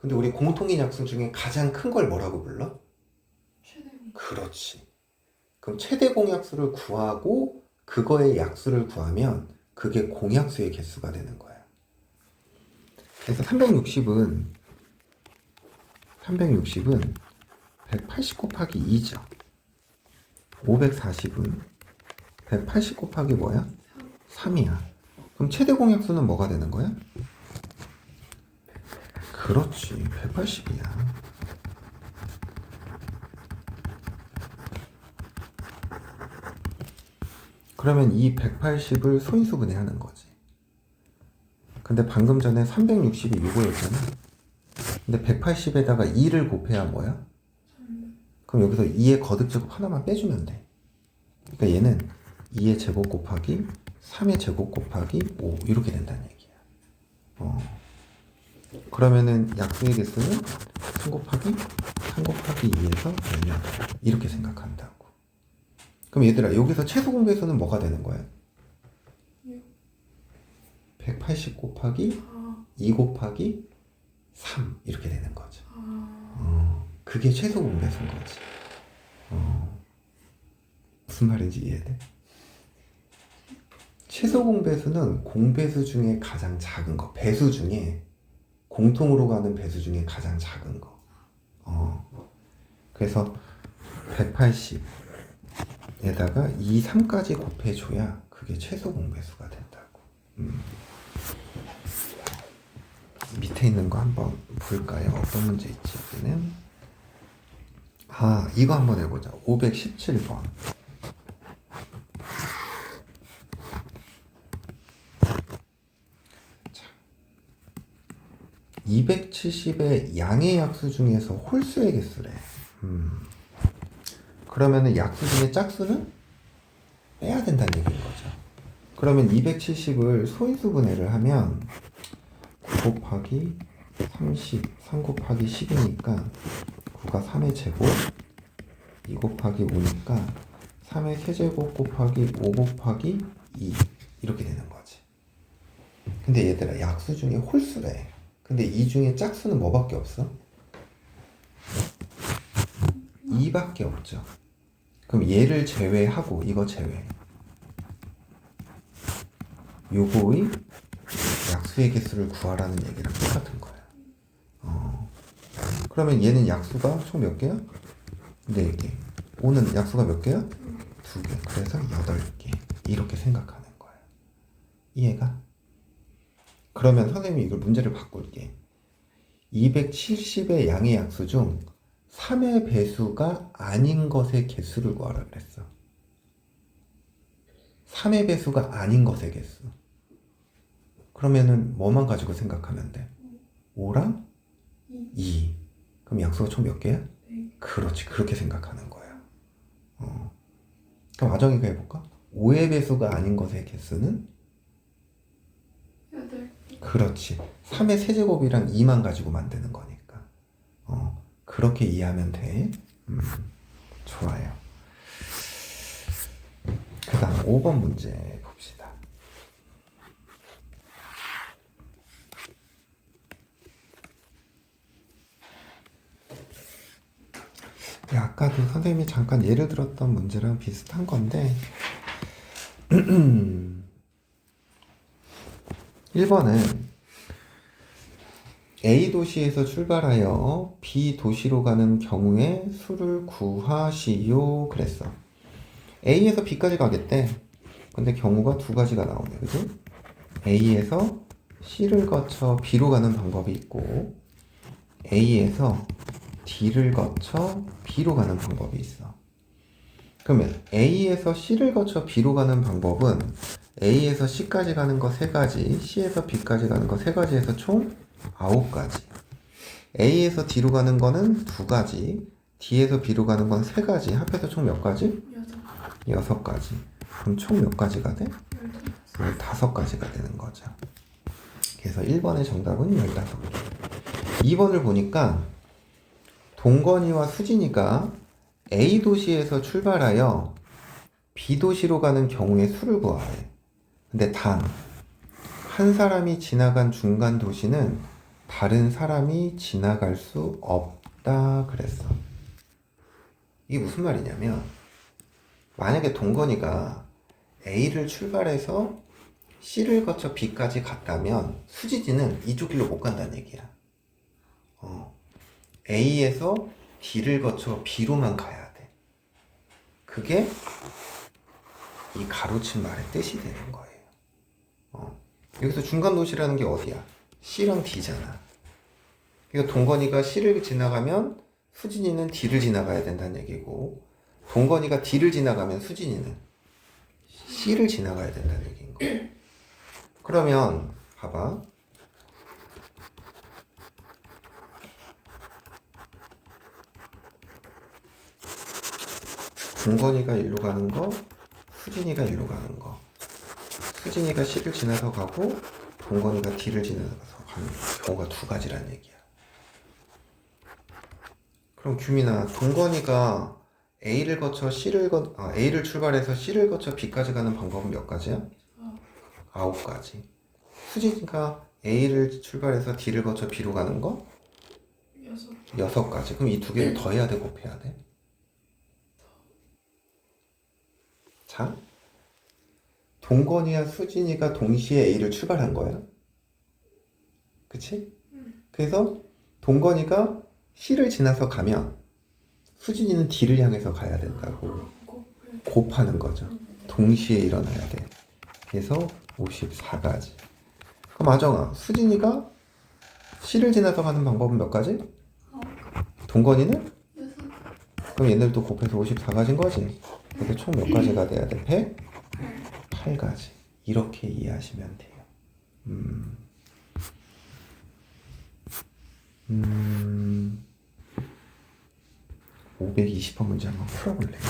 근데 우리 공통인 약수 중에 가장 큰 걸 뭐라고 불러? 최대공. 그렇지. 그럼 최대 공약수를 구하고 그거의 약수를 구하면 그게 공약수의 개수가 되는 거야. 그래서 360은 180 곱하기 2죠. 540은 180 곱하기 뭐야? 3이야. 그럼 최대 공약수는 뭐가 되는 거야? 그렇지. 180이야. 그러면 이 180을 소인수분해 하는 거지. 근데 방금 전에 360이 6이었잖아. 근데 180에다가 2를 곱해야 뭐야? 그럼 여기서 2의 거듭제곱 하나만 빼주면 돼. 그러니까 얘는 2의 제곱 곱하기 3의 제곱 곱하기 5 이렇게 된다는 얘기야. 그러면은 약수의 개수는 3 곱하기 2에서 18 이렇게 생각한다고. 그럼 얘들아 여기서 최소 공배수는 뭐가 되는 거야? 180 곱하기 2 곱하기 3 이렇게 되는 거죠. 그게 최소 공배수인 거지. 무슨 말인지 이해돼? 최소 공배수는 공배수 중에 가장 작은 거, 배수 중에 공통으로 가는 배수 중에 가장 작은 거. 그래서 180에다가 2, 3까지 곱해줘야 그게 최소 공배수가 된다고. 밑에 있는 거 한번 볼까요? 어떤 문제 있지 여기는? 아, 이거 한번 해보자. 517번. 270의 양의 약수 중에서 홀수의 개수래. 그러면은 약수 중에 짝수는 빼야 된다는 얘기인 거죠. 그러면 270을 소인수 분해를 하면 9 곱하기 30, 3 곱하기 10이니까 9가 3의 제곱, 2 곱하기 5니까 3의 세제곱 곱하기 5 곱하기 2 이렇게 되는 거지. 근데 얘들아 약수 중에 홀수래. 근데 이 중에 짝수는 뭐밖에 없어? 2밖에 없죠. 그럼 얘를 제외하고 이거 제외. 요거의 약수의 개수를 구하라는 얘기랑 똑같은 거야. 그러면 얘는 약수가 총 몇 개야? 4개. 5는 약수가 몇 개야? 2개. 그래서 8개. 이렇게 생각하는 거야. 이해가? 그러면 선생님이 이걸 문제를 바꿀게. 270의 양의 약수 중 3의 배수가 아닌 것의 개수를 구하라 그랬어. 3의 배수가 아닌 것의 개수. 그러면은 뭐만 가지고 생각하면 돼? 5랑 2. 그럼 약수가 총 몇 개야? 그렇지. 그렇게 생각하는 거야. 그럼 아정이가 해볼까? 5의 배수가 아닌 것의 개수는? 8개. 그렇지. 3의 세제곱이랑 2만 가지고 만드는 거니까. 그렇게 이해하면 돼. 좋아요. 그 다음 5번 문제 봅시다. 아까도 선생님이 잠깐 예를 들었던 문제랑 비슷한 건데 1번은 A 도시에서 출발하여 B 도시로 가는 경우에 수를 구하시오 그랬어. A에서 B까지 가겠대. 근데 경우가 두 가지가 나오네. 그지? A에서 C를 거쳐 B로 가는 방법이 있고 A에서 D를 거쳐 B로 가는 방법이 있어. 그러면 A에서 C를 거쳐 B로 가는 방법은 A에서 C까지 가는 거 3가지, C에서 B까지 가는 거 3가지에서 총 9가지. A에서 D로 가는 거는 2가지, D에서 B로 가는 건 3가지. 합해서 총 몇 가지? 6가지. 그럼 총 몇 가지가 돼? 15가지가 되는 거죠. 그래서 1번의 정답은 15개. 2번을 보니까 동건이와 수진이가 A 도시에서 출발하여 B 도시로 가는 경우의 수를 구하래. 근데 단 한 사람이 지나간 중간 도시는 다른 사람이 지나갈 수 없다 그랬어. 이게 무슨 말이냐면 만약에 동건이가 A를 출발해서 C를 거쳐 B까지 갔다면 수진이는 이쪽 길로 못 간다는 얘기야. A에서 D를 거쳐 B로만 가야 돼. 그게 이 가로친 말의 뜻이 되는 거예요. 여기서 중간 도시라는 게 어디야? C랑 D잖아. 그러니까 동건이가 C를 지나가면 수진이는 D를 지나가야 된다는 얘기고, 동건이가 D를 지나가면 수진이는 C를 지나가야 된다는 얘기인 거예요. 그러면 봐봐. 동건이가 일로 가는 거, 수진이가 일로 가는 거. 수진이가 C를 지나서 가고 동건이가 D를 지나서 가는 경우가 2가지라는 얘기야. 그럼 규민아, 동건이가 A를 거쳐 A를 출발해서 C를 거쳐 B까지 가는 방법은 몇 가지야? 9가지. 수진이가 A를 출발해서 D를 거쳐 B로 가는 거? 6가지. 그럼 이 2개를 더해야 돼, 곱해야 돼? 자, 동건이와 수진이가 동시에 A를 출발한 거야. 그치? 그래서 동건이가 C를 지나서 가면 수진이는 D를 향해서 가야 된다고 곱하는 거죠. 동시에 일어나야 돼. 그래서 54가지. 그럼 아정아, 수진이가 C를 지나서 가는 방법은 몇 가지? 어, 동건이는? 6. 그럼 얘네들도 곱해서 54가지인 거지. 그래서 총 몇 가지가 돼야 돼? 108가지. 이렇게 이해하시면 돼요. 520번 문제 한번 풀어볼래요?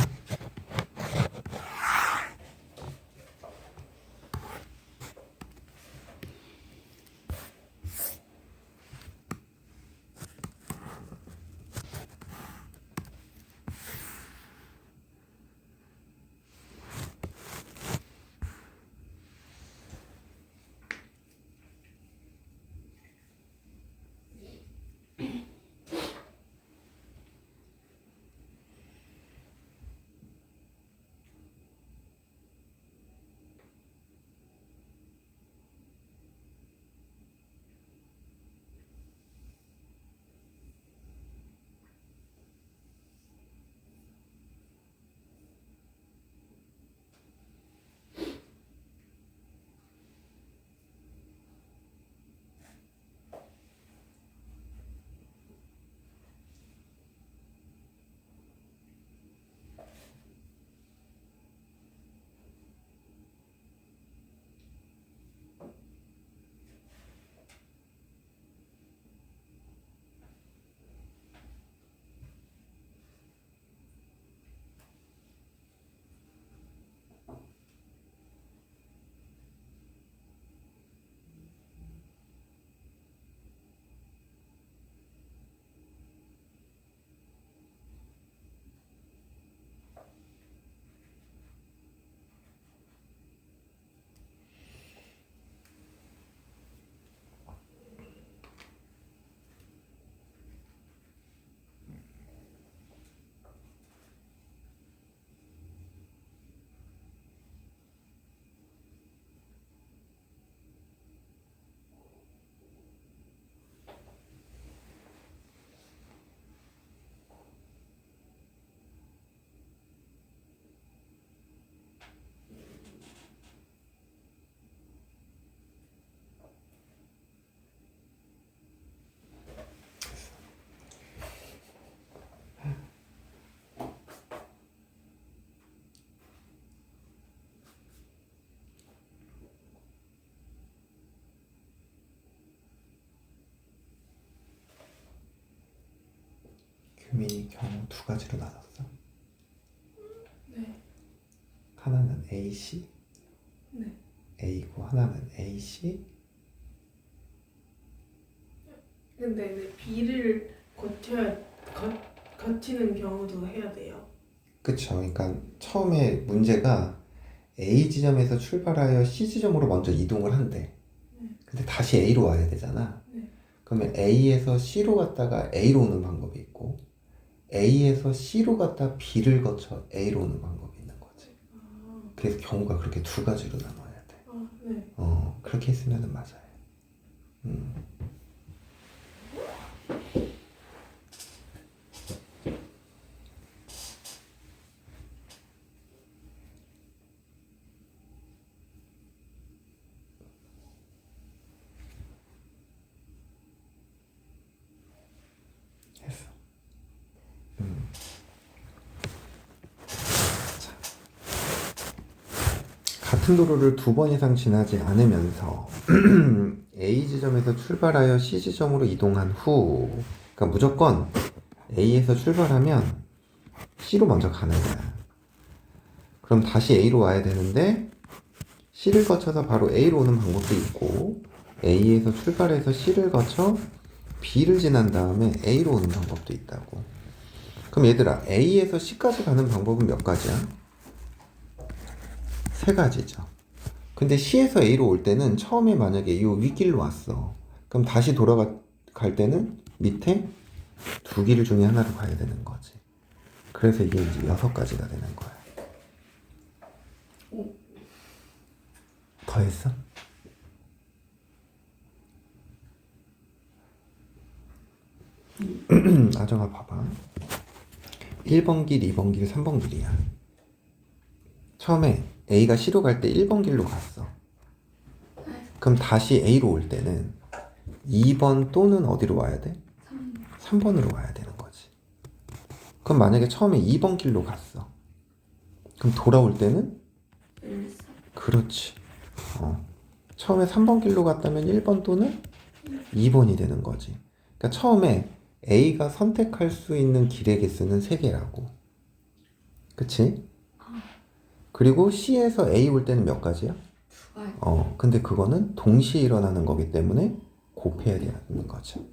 규민이 경우 두 가지로 나눴어. 네. 하나는 AC, 네. A고 하나는 AC. 근데 이제 B를 거치는 경우도 해야 돼요. 그쵸. 그러니까 처음에 문제가 A 지점에서 출발하여 C 지점으로 먼저 이동을 한대. 근데 다시 A로 와야 되잖아. 네. 그러면 A에서 C로 갔다가 A로 오는 방법이 있고, A에서 C로 갔다 B를 거쳐 A로 오는 방법이 있는 거지. 그래서 경우가 그렇게 두 가지로 나눠야 돼. 네. 그렇게 했으면 맞아요. 했어. 자. 같은 도로를 두 번 이상 지나지 않으면서 A 지점에서 출발하여 C 지점으로 이동한 후, 그러니까 무조건 A에서 출발하면 C로 먼저 가는 거야. 그럼 다시 A로 와야 되는데 C를 거쳐서 바로 A로 오는 방법도 있고, A에서 출발해서 C를 거쳐 B를 지난 다음에 A로 오는 방법도 있다고. 그럼 얘들아, A에서 C까지 가는 방법은 몇 가지야? 세 가지죠. 근데 C에서 A로 올 때는 처음에 만약에 이 윗길로 왔어. 그럼 다시 돌아갈 때는 밑에 두 길 중에 하나로 가야 되는 거지. 그래서 이게 이제 6가지가 되는 거야. 더 했어? 아정아 봐봐. 1번 길, 2번 길, 3번 길이야. 처음에 A가 C로 갈 때 1번 길로 갔어. 그럼 다시 A로 올 때는 2번 또는 어디로 와야 돼? 3번으로 와야 되는 거지. 그럼 만약에 처음에 2번 길로 갔어. 그럼 돌아올 때는? 1, 4. 그렇지. 처음에 3번 길로 갔다면 1번 또는 2번이 되는 거지. 그러니까 처음에 A가 선택할 수 있는 길의 개수는 3개라고. 그치? 그리고 C에서 A 올 때는 몇 가지야? 2가요. 근데 그거는 동시에 일어나는 거기 때문에 곱해야 되는 거죠.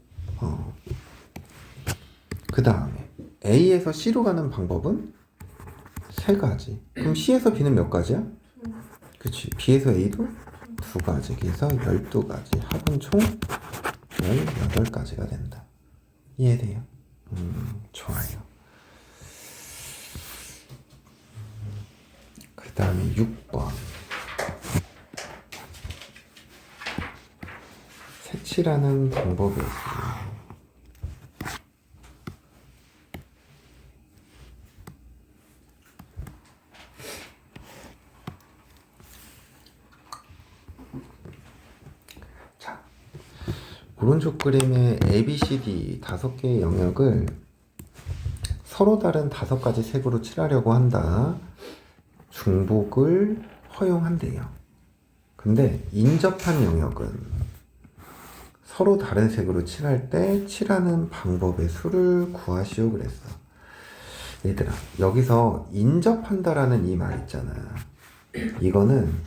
그 다음에 A에서 C로 가는 방법은 3가지. 그럼 C에서 B는 몇 가지야? 그치. B에서 A도 2가지. 그래서 12가지. 합은 총 18가지가 된다. 이해돼요? 좋아요. 그 다음에 6번. 색칠하는 방법이 있어요. 자, 오른쪽 그림의 A, B, C, D 5개의 영역을 서로 다른 5가지 색으로 칠하려고 한다. 중복을 허용한대요. 근데 인접한 영역은 서로 다른 색으로 칠할 때 칠하는 방법의 수를 구하시오 그랬어. 얘들아, 여기서 인접한다라는 이 말 있잖아. 이거는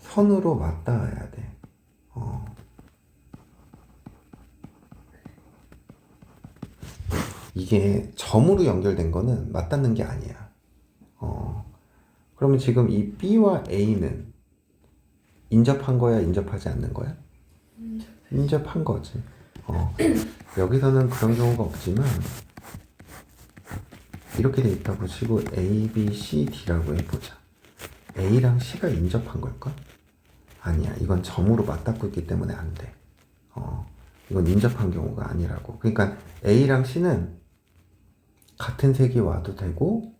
선으로 맞닿아야 돼. 이게 점으로 연결된 거는 맞닿는 게 아니야. 그러면 지금 이 B와 A는 인접한 거야, 인접하지 않는 거야? 인접한 거지. 여기서는 그런 경우가 없지만 이렇게 돼 있다고 치고 A, B, C, D라고 해보자. A랑 C가 인접한 걸까? 아니야. 이건 점으로 맞닿고 있기 때문에 안 돼. 이건 인접한 경우가 아니라고. 그러니까 A랑 C는 같은 색이 와도 되고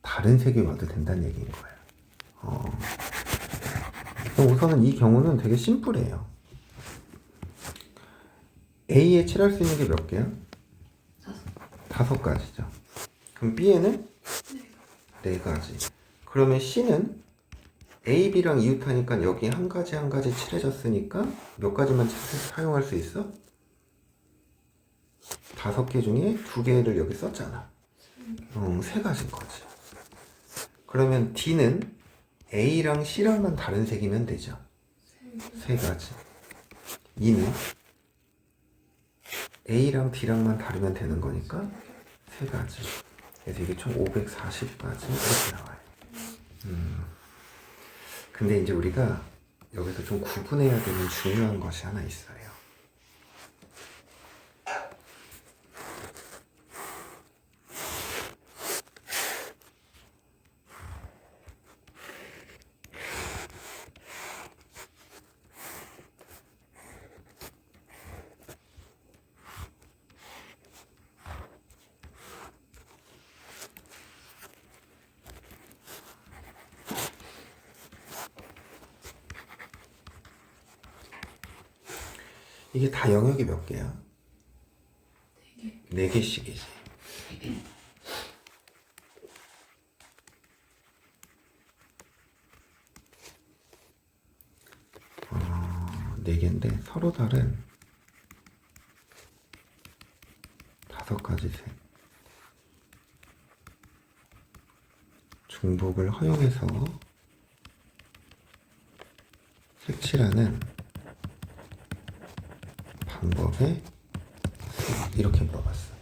다른 색이 와도 된다는 얘기인 거예요. 그럼 우선은 이 경우는 되게 심플해요. A에 칠할 수 있는 게 몇 개야? 5가지죠. 그럼 B에는 4가지. 그러면 C는 A, B랑 이웃하니까 여기 한 가지 한 가지 칠해졌으니까 몇 가지만 사용할 수 있어? 5개 중에 2개를 여기 썼잖아. 3가지인 거지. 그러면 D는 A랑 C랑만 다른 색이면 되죠. 3가지. E는 A랑 B랑만 다르면 되는 거니까 3가지. 그래서 이게 총 540가지 이렇게 나와요. 근데 이제 우리가 여기서 좀 구분해야 되는 중요한 것이 하나 있어요. 이게 다 영역이 몇 개야? 4개씩이지. 네 개인데 서로 다른 5가지 색. 중복을 허용해서 색칠하는 방법에 이렇게 물어봤어.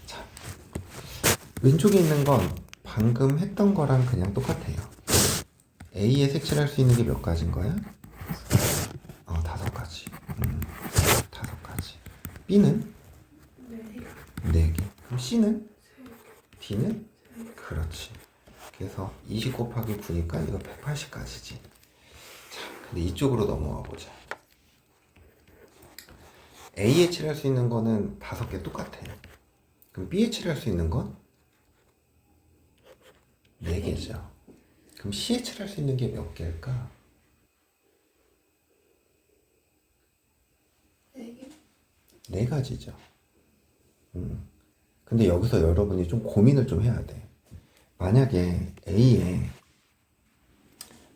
자, 왼쪽에 있는 건 방금 했던 거랑 그냥 똑같아요. A에 색칠할 수 있는 게 몇 가지인 거야? 5가지. 5가지. B는? 4개. 그럼 C는? D는? 그렇지. 그래서 20 곱하기 9니까 이거 180가지지. 자, 근데 이쪽으로 넘어와 보자. A에 칠할 수 있는 거는 5개 똑같아요. 그럼 B에 칠할 수 있는 건? 4개죠. 그럼 C에 칠할 수 있는 게 몇 개일까? 네 가지죠. 근데 여기서 여러분이 좀 고민을 좀 해야 돼. 만약에 A에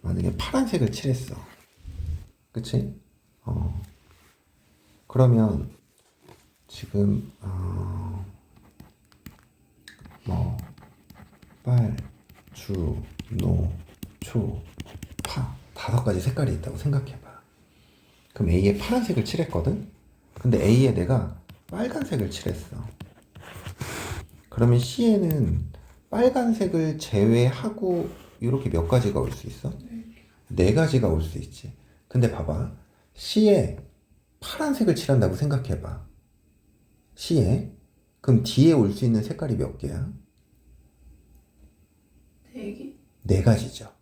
만약에 파란색을 칠했어. 그치? 그러면 지금 뭐 빨, 주, 노, 초, 파 5가지 색깔이 있다고 생각해봐. 그럼 A에 파란색을 칠했거든? 근데 A에 내가 빨간색을 칠했어. 그러면 C에는 빨간색을 제외하고 이렇게 몇 가지가 올 수 있어? 네 가지가 올 수 있지. 근데 봐봐. C에 파란색을 칠한다고 생각해봐. C에. 그럼 D에 올 수 있는 색깔이 몇 개야? 4개? 네 가지죠.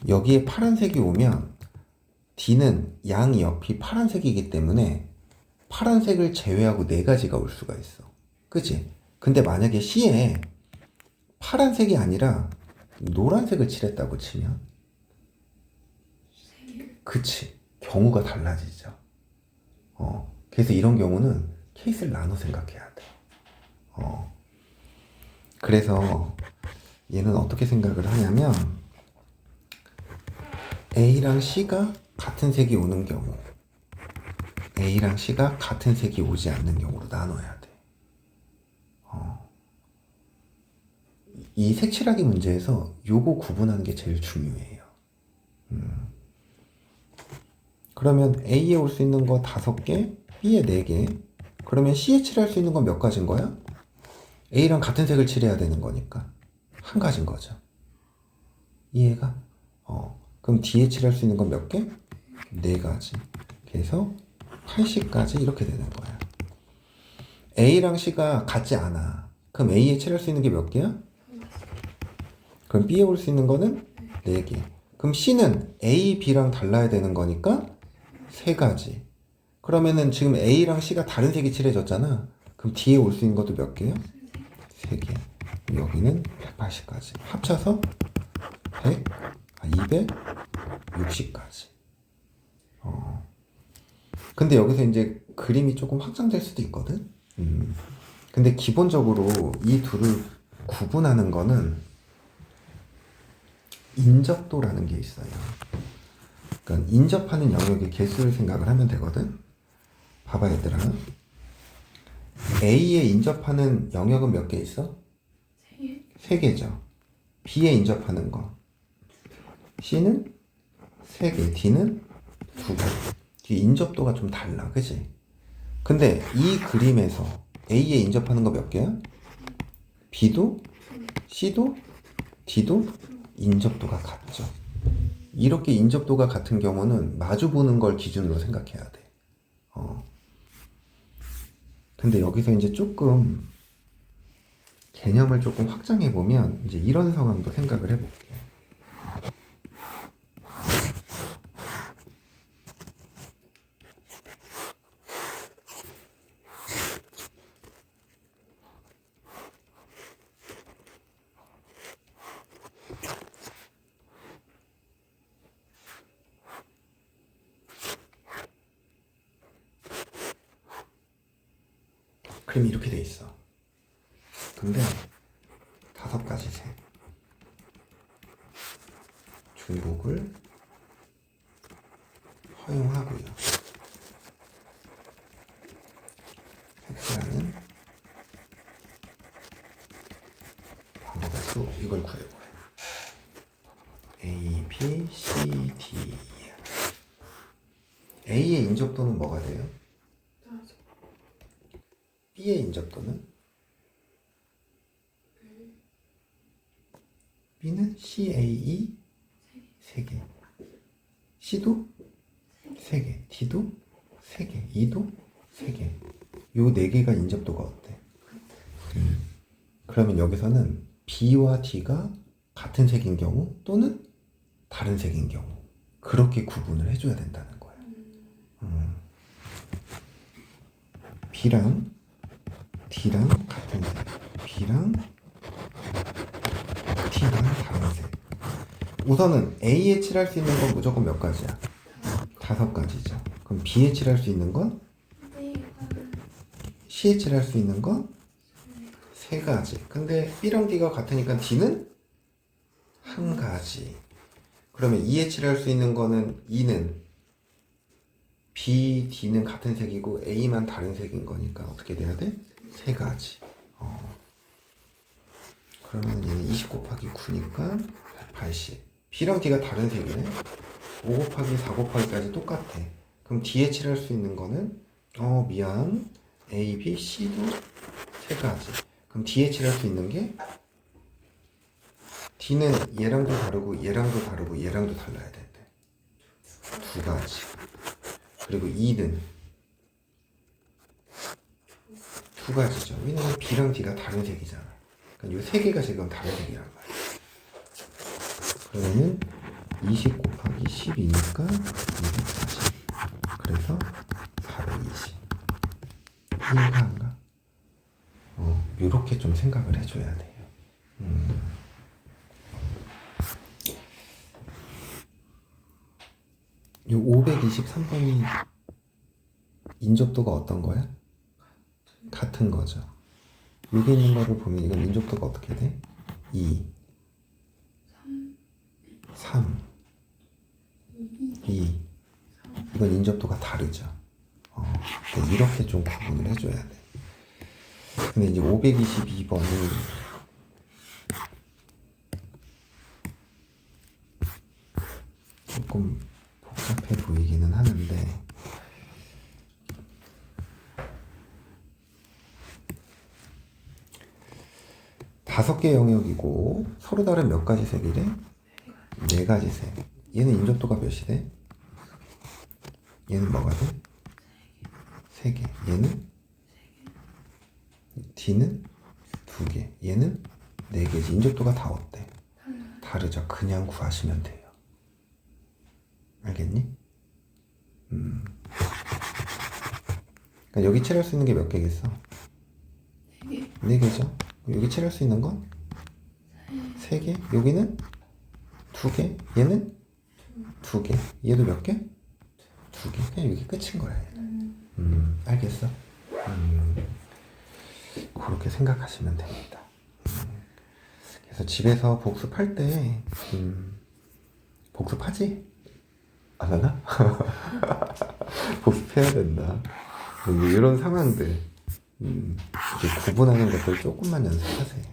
여기에 파란색이 오면 D는 양 옆이 파란색이기 때문에 파란색을 제외하고 네 가지가 올 수가 있어. 그치? 근데 만약에 C에 파란색이 아니라 노란색을 칠했다고 치면 그치. 경우가 달라지죠. 그래서 이런 경우는 케이스를 나눠 생각해야 돼. 그래서 얘는 어떻게 생각을 하냐면 A랑 C가 같은 색이 오는 경우, A랑 C가 같은 색이 오지 않는 경우로 나눠야 돼. 이 색칠하기 문제에서 요거 구분하는 게 제일 중요해요. 그러면 A에 올 수 있는 거 5개, B에 4개. 그러면 C에 칠할 수 있는 건 몇 가지인 거야? A랑 같은 색을 칠해야 되는 거니까 한 가지인 거죠. 이해가? 그럼 D에 칠할 수 있는 건 몇 개? 4가지. 그래서 80가지 이렇게 되는 거야. A랑 C가 같지 않아. 그럼 A에 칠할 수 있는 게 몇 개야? 그럼 B에 올 수 있는 거는 4개. 그럼 C는 A, B랑 달라야 되는 거니까 3가지. 그러면은 지금 A랑 C가 다른 색이 칠해졌잖아. 그럼 D에 올 수 있는 것도 몇 개야? 3개. 여기는 180가지. 합쳐서 260가지. 근데 여기서 이제 그림이 조금 확장될 수도 있거든? 근데 기본적으로 이 둘을 구분하는 거는 인접도라는 게 있어요. 그러니까 인접하는 영역의 개수를 생각을 하면 되거든? 봐봐 얘들아. A에 인접하는 영역은 몇 개 있어? 3개? 3개죠. B에 인접하는 거. C는 3개, D는 2개. 이 인접도가 좀 달라, 그치? 근데 이 그림에서 A에 인접하는 거 몇 개야? B도, C도, D도 인접도가 같죠. 이렇게 인접도가 같은 경우는 마주 보는 걸 기준으로 생각해야 돼. 근데 여기서 이제 조금 개념을 조금 확장해 보면 이제 이런 상황도 생각을 해볼게. 그림이 이렇게 돼 있어. 근데 5가지 색. 중복을 허용하고요. 색칠하는 방법의 수 이걸 구해보래. A, B, C, D. A의 인접도는 뭐가 돼요? B의 인접도는? B는 CAE 3개, C도 3개, D도 3개, E도 3개. 요 4개가 인접도가 어때? 그러면 여기서는 B와 D가 같은 색인 경우 또는 다른 색인 경우 그렇게 구분을 해줘야 된다는 거야. B랑 D랑 같은 색, B랑 T랑 다른 색. 우선은 A에 칠할 수 있는 건 무조건 몇 가지야? 5가지죠. 그럼 B에 칠할 수 있는 건 CH를 할 수 있는 건 세 가지. 근데 B랑 D가 같으니까 D는 한 가지. 그러면 EH를 할 수 있는 거는 E는 B, D는 같은 색이고 A만 다른 색인 거니까 어떻게 돼야 돼? 세 가지. 그러면 얘는 20 곱하기 9니까 180. B랑 D가 다른 색이네. 5 곱하기 4 곱하기까지 똑같아. 그럼 DH를 할 수 있는 거는 미안. A, B, C도 세 가지. 그럼 DH를 할 수 있는 게 D는 얘랑도 다르고 얘랑도 다르고 얘랑도 달라야 된대. 두 가지. 그리고 E는 두 가지죠. 왜냐면 B랑 D가 다른 색이잖아. 그러니까 이 세 개가 지금 다른 색이란 말이야. 그러면은 20 곱하기 12니까 240. 그래서 420. 이해가 안 가? 요렇게 좀 생각을 해줘야 돼요. 요 523번이 인접도가 어떤 거야? 같은 거죠. 여기 있는 거를 보면 이건 인접도가 어떻게 돼? 2, 3, 2. 이건 인접도가 다르죠. 그러니까 이렇게 좀 구분을 해줘야 돼. 근데 이제 522번이 조금 복잡해 보이기는 하는데 다섯 개 영역이고 서로 다른 몇 가지 색이래? 네 가지 색. 얘는 인접도가 몇이 돼? 얘는 뭐가 돼? 세 개. 얘는 D는 두 개. 얘는 네 개지. 인접도가 다 어때? 다르죠. 그냥 구하시면 돼요. 알겠니? 그러니까 여기 칠할 수 있는 게 몇 개겠어? 네 개죠. 여기 칠할 수 있는 건 세 개. 여기는 두 개. 얘는 두 개. 얘도 몇 개? 두 개. 그냥 여기 끝인 거야. 얘는. 알겠어? 그렇게 생각하시면 됩니다. 그래서 집에서 복습할 때 복습하지? 안 하나? 복습해야 된다. 이런 상황들 이제 구분하는 것들 조금만 연습하세요.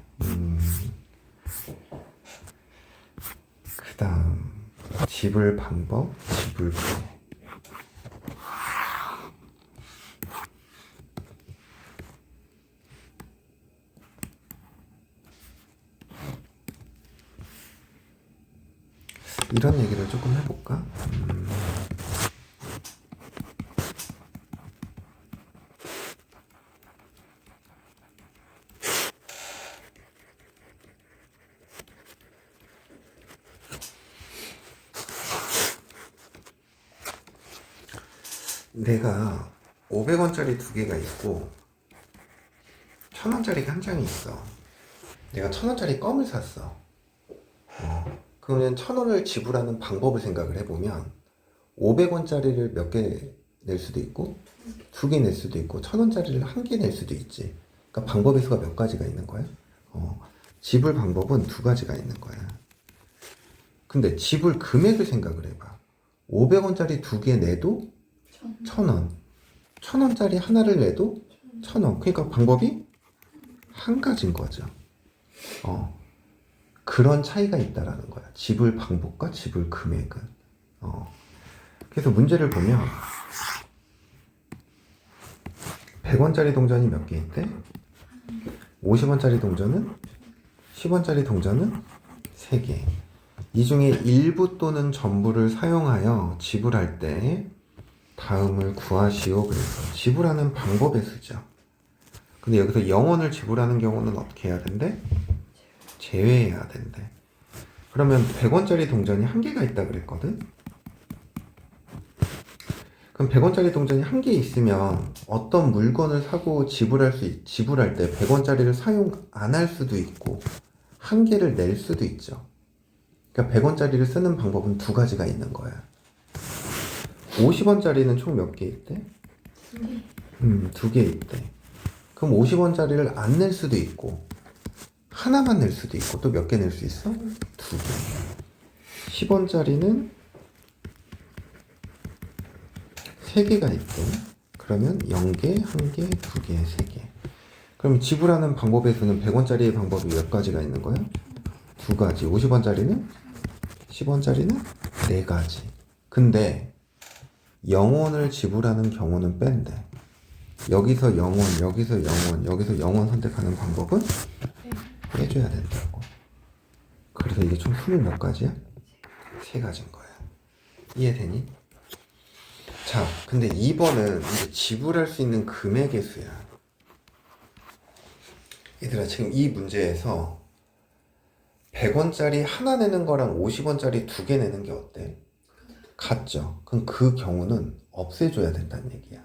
그 다음 집을 방법, 집을 구해. 이런 얘기를 조금 해볼까? 내가 500원짜리 두 개가 있고 1000원짜리가 한 장이 있어. 내가 1000원짜리 껌을 샀어. 그러면 1000원을 지불하는 방법을 생각을 해보면 500원짜리를 몇 개 낼 수도 있고 두 개 낼 수도 있고 1000원짜리를 한 개 낼 수도 있지. 그러니까 방법의 수가 몇 가지가 있는 거야? 지불 방법은 두 가지가 있는 거야. 근데 지불 금액을 생각을 해봐. 500원짜리 두 개 내도 1000원. 1000원짜리 하나를 내도 1000원. 그러니까 방법이 한 가지인 거죠. 그런 차이가 있다라는 거야. 지불 방법과 지불 금액은. 그래서 문제를 보면 100원짜리 동전이 몇 개 있대? 50원짜리 동전은 10원짜리 동전은 3개. 이 중에 일부 또는 전부를 사용하여 지불할 때 다음을 구하시오. 그래서 지불하는 방법에 쓰죠. 근데 여기서 0원을 지불하는 경우는 어떻게 해야 된대? 제외해야 된대. 그러면 100원짜리 동전이 한 개가 있다 그랬거든? 그럼 100원짜리 동전이 한 개 있으면 어떤 물건을 사고 지불할 때 100원짜리를 사용 안 할 수도 있고 한 개를 낼 수도 있죠. 그러니까 100원짜리를 쓰는 방법은 두 가지가 있는 거야. 50원짜리는 총 몇 개 있대? 두 개 있대. 그럼 50원짜리를 안 낼 수도 있고 하나만 낼 수도 있고 또 몇 개 낼 수 있어? 2개. 10원짜리는 3개가 있고 그러면 0개, 1개, 2개, 3개. 그럼 지불하는 방법의 수는 100원짜리의 방법이 몇 가지가 있는 거야? 2가지. 50원짜리는? 10원짜리는? 4가지. 근데 0원을 지불하는 경우는 뺀대. 여기서 0원, 여기서 0원, 여기서 0원 선택하는 방법은 빼줘야 된다고. 그래서 이게 총 20몇 가지야? 3가지인 거야. 이해되니? 자, 근데 2번은 이제 지불할 수 있는 금액의 수야. 얘들아, 지금 이 문제에서 100원짜리 하나 내는 거랑 50원짜리 2개 내는 게 어때? 같죠? 그럼 그 경우는 없애줘야 된다는 얘기야.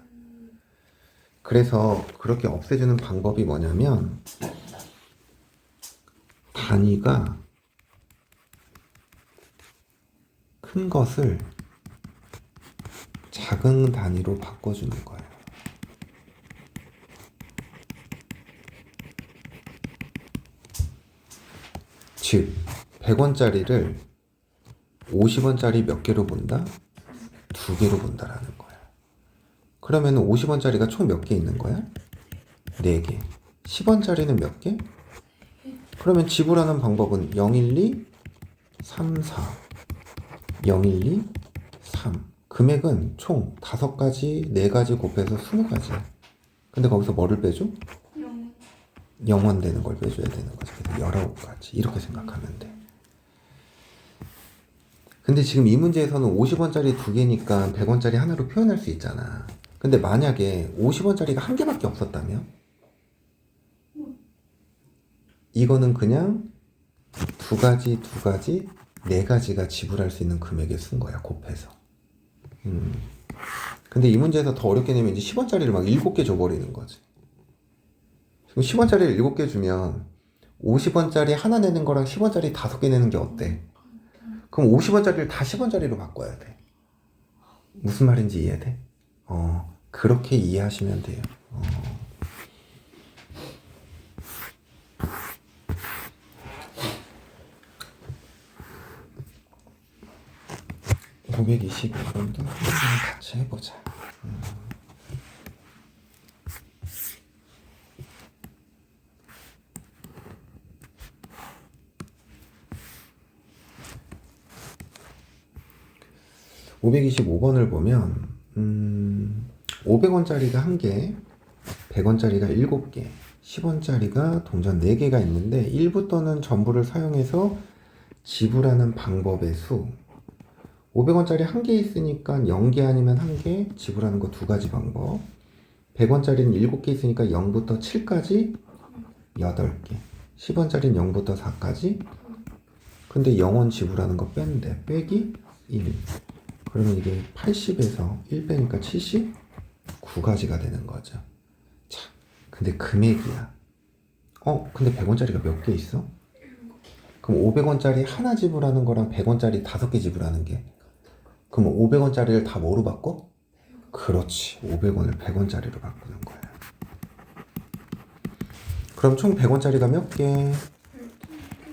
그래서 그렇게 없애주는 방법이 뭐냐면 단위가 큰 것을 작은 단위로 바꿔주는 거예요. 즉 100원짜리를 50원짜리 몇 개로 본다? 2개로 본다라는 거야. 그러면 50원짜리가 총 몇 개 있는 거야? 4개. 10원짜리는 몇 개? 그러면 지불하는 방법은 012, 34, 012, 3. 금액은 총 5가지, 4가지 곱해서 20가지야. 근데 거기서 뭐를 빼줘? 0원 되는 걸 빼줘야 되는 거지. 그래서 19가지. 이렇게 생각하면 돼. 근데 지금 이 문제에서는 50원짜리 2개니까 100원짜리 하나로 표현할 수 있잖아. 근데 만약에 50원짜리가 한 개밖에 없었다면? 이거는 그냥 2가지, 2가지, 4가지가 지불할 수 있는 금액에 쓴 거야, 곱해서. 근데 이 문제에서 더 어렵게 내면 이제 10원짜리를 막 7개 줘버리는 거지. 그럼 10원짜리를 7개 주면 50원짜리 하나 내는 거랑 10원짜리 5개 내는 게 어때? 그럼 50원짜리를 다 10원짜리로 바꿔야 돼. 무슨 말인지 이해돼? 그렇게 이해하시면 돼요. 522번도 같이 해보자. 525번을 보면 500원짜리가 1개, 100원짜리가 7개, 10원짜리가 동전 4개가 있는데 일부 또는 전부를 사용해서 지불하는 방법의 수. 500원짜리 1개 있으니까 0개 아니면 1개, 지불하는 거 2가지 방법. 100원짜리는 7개 있으니까 0부터 7까지 8개. 10원짜리는 0부터 4까지. 근데 0원 지불하는 거 뺀대. 빼기 1. 그러면 이게 80에서 1 빼니까 79가지가 되는 거죠. 자, 근데 금액이야. 근데 100원짜리가 몇 개 있어? 그럼 500원짜리 하나 지불하는 거랑 100원짜리 5개 지불하는 게. 그럼 500원짜리를 다 뭐로 바꿔? 그렇지. 500원을 100원짜리로 바꾸는 거야. 그럼 총 100원짜리가 몇 개?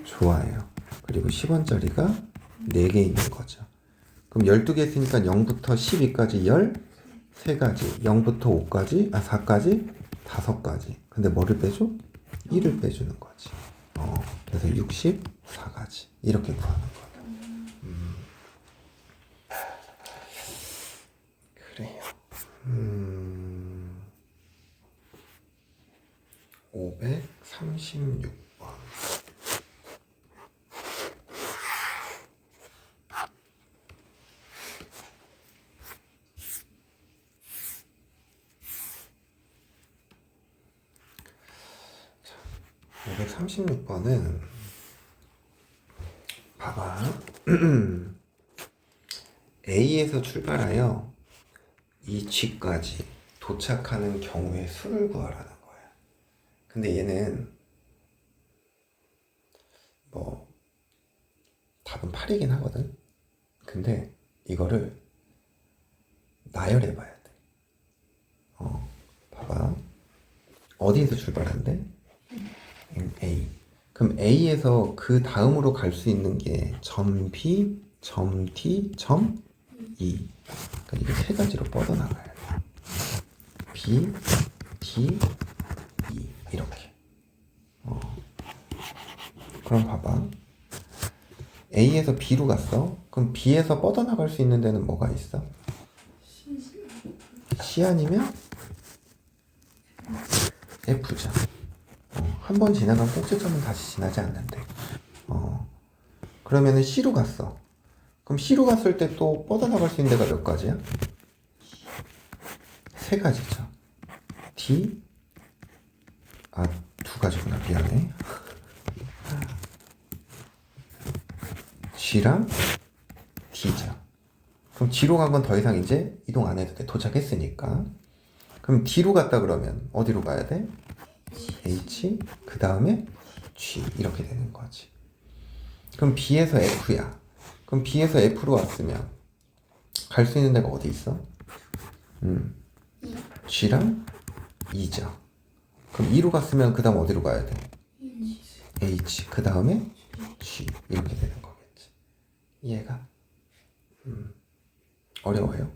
좋아요. 그리고 10원짜리가 4개 있는 거죠. 그럼 12개 있으니까 0부터 12까지 13가지, 0부터 5까지, 4까지, 5가지. 근데 뭐를 빼줘? 1을 빼주는 거지. 그래서 64가지. 이렇게 구하는 거다. 그래요. 536번. 자, 536번은 봐봐. A에서 출발하여 이 G까지 도착하는 경우의 수를 구하라는 거야. 근데 얘는 뭐 답은 8이긴 하거든. 근데 이거를 나열해 봐야 돼. 봐봐. 어디에서 출발한대? A. 그럼 A에서 그 다음으로 갈 수 있는 게 점 B, 점 D, 점 E. 그러니까 이게 세 가지로 뻗어나가야 돼. B, D, E 이렇게. 그럼 봐봐. A에서 B로 갔어. 그럼 B에서 뻗어나갈 수 있는 데는 뭐가 있어? C 아니면 F죠. 한 번 지나간 꼭지점은 다시 지나지 않는데. 그러면은 C로 갔어. 그럼 C로 갔을 때 또 뻗어나갈 수 있는 데가 몇 가지야? 세 가지죠. D, 두 가지구나. 미안해. G랑 D죠. 그럼 G로 간 건 더 이상 이제 이동 안 해도 돼. 도착했으니까. 그럼 D로 갔다 그러면 어디로 가야 돼? H, 그 다음에 G 이렇게 되는 거지. 그럼 B에서 F야. 그럼 B에서 F로 왔으면 갈 수 있는 데가 어디 있어? G랑 E죠. 그럼 E로 갔으면 그 다음 어디로 가야 돼? H, 그 다음에 G 이렇게 되는 거겠지. 이해가? 어려워요?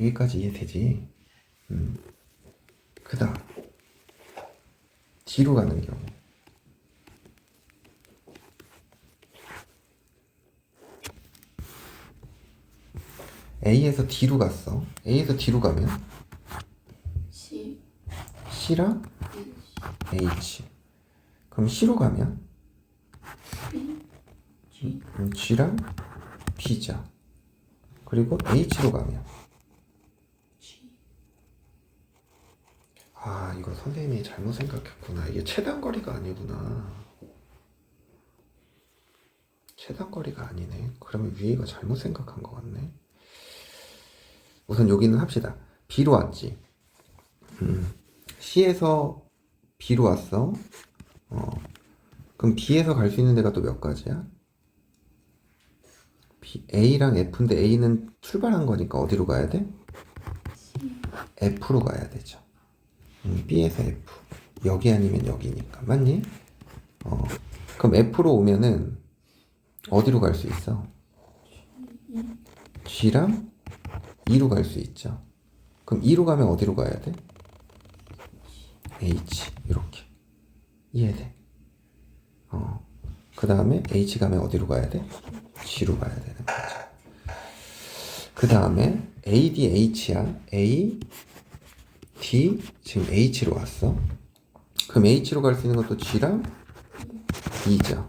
여기까지 이해되지? 그 다음 D로 가는 경우 A에서 D로 갔어. A에서 D로 가면 C, C랑 H. 그럼 C로 가면 G랑 B죠. 그리고 H로 가면 이거 선생님이 잘못 생각했구나. 이게 최단거리가 아니구나. 최단거리가 아니네. 그러면 위에가 잘못 생각한 것 같네. 우선 여기는 합시다. B로 왔지. C에서 B로 왔어. 그럼 B에서 갈 수 있는 데가 또 몇 가지야? A랑 F인데 A는 출발한 거니까 어디로 가야 돼? F로 가야 되죠. B에서 F. 여기 아니면 여기니까. 맞니? 그럼 F로 오면은 어디로 갈 수 있어? G랑 E로 갈 수 있죠. 그럼 E로 가면 어디로 가야 돼? H. 이렇게. 이해돼? 그 다음에 H 가면 어디로 가야 돼? G로 가야 되는 거죠. 그 다음에 A, D, H야. A, D, 지금 H로 왔어. 그럼 H로 갈 수 있는 것도 G랑 E죠.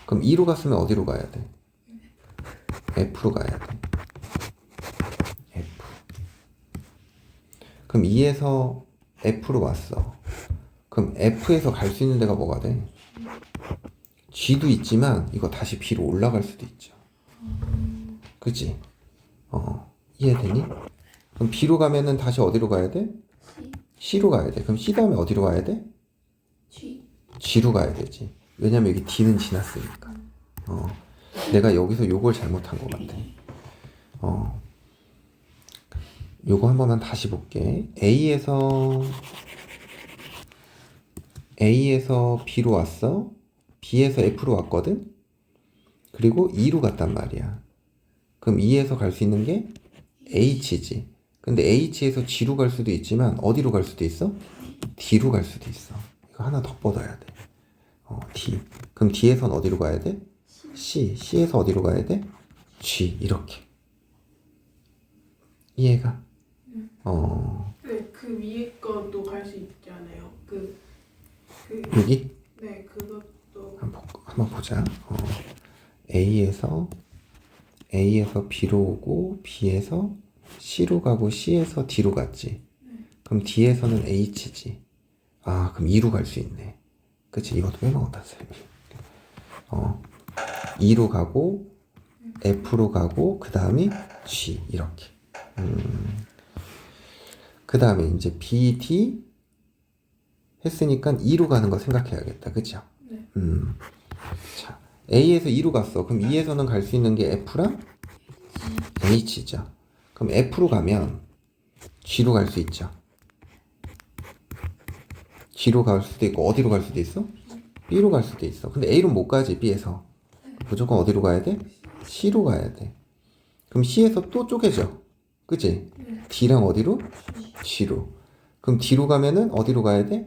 그럼 E로 갔으면 어디로 가야 돼? F로 가야 돼. F. 그럼 E에서 F로 왔어. 그럼 F에서 갈 수 있는 데가 뭐가 돼? G도 있지만 이거 다시 B로 올라갈 수도 있죠. 그치? 이해되니? 그럼 B로 가면은 다시 어디로 가야 돼? C로 가야 돼. 그럼 C 다음에 어디로 가야 돼? G, G로 가야 되지. 왜냐면 여기 D는 지났으니까. 내가 여기서 요걸 잘못한 것 같아. 요거 한 번만 다시 볼게. A에서 B로 왔어. B에서 F로 왔거든. 그리고 E로 갔단 말이야. 그럼 E에서 갈 수 있는 게 H지. 근데 H에서 G로 갈 수도 있지만 어디로 갈 수도 있어? D로 갈 수도 있어. 이거 하나 더 뻗어야 돼. D. 그럼 D에선 어디로 가야 돼? C. C에서 어디로 가야 돼? G. 이렇게. 이해가? 네, 그 위에 것도 갈 수 있지 않아요? 여기? 네, 그것도. 한번 보자. A에서 B로 오고 B에서 C로 가고 C에서 D로 갔지. 그럼 D에서는 H지. 그럼 E로 갈 수 있네. 그치? 이것도 빼먹었다 쌤이. E로 가고 F로 가고 그 다음에 G 이렇게. 그 다음에 이제 B, D 했으니까 E로 가는 거 생각해야겠다. 그죠? 네. 자, A에서 E로 갔어. 그럼 E에서는 갈 수 있는 게 F랑 H죠. 그럼 F로 가면 G로 갈 수 있죠. G로 갈 수도 있고 어디로 갈 수도 있어? B로 갈 수도 있어. 근데 A로 못 가지 B에서. 무조건 어디로 가야 돼? C로 가야 돼. 그럼 C에서 또 쪼개져. 그치? D랑 어디로? G로. 그럼 D로 가면은 어디로 가야 돼?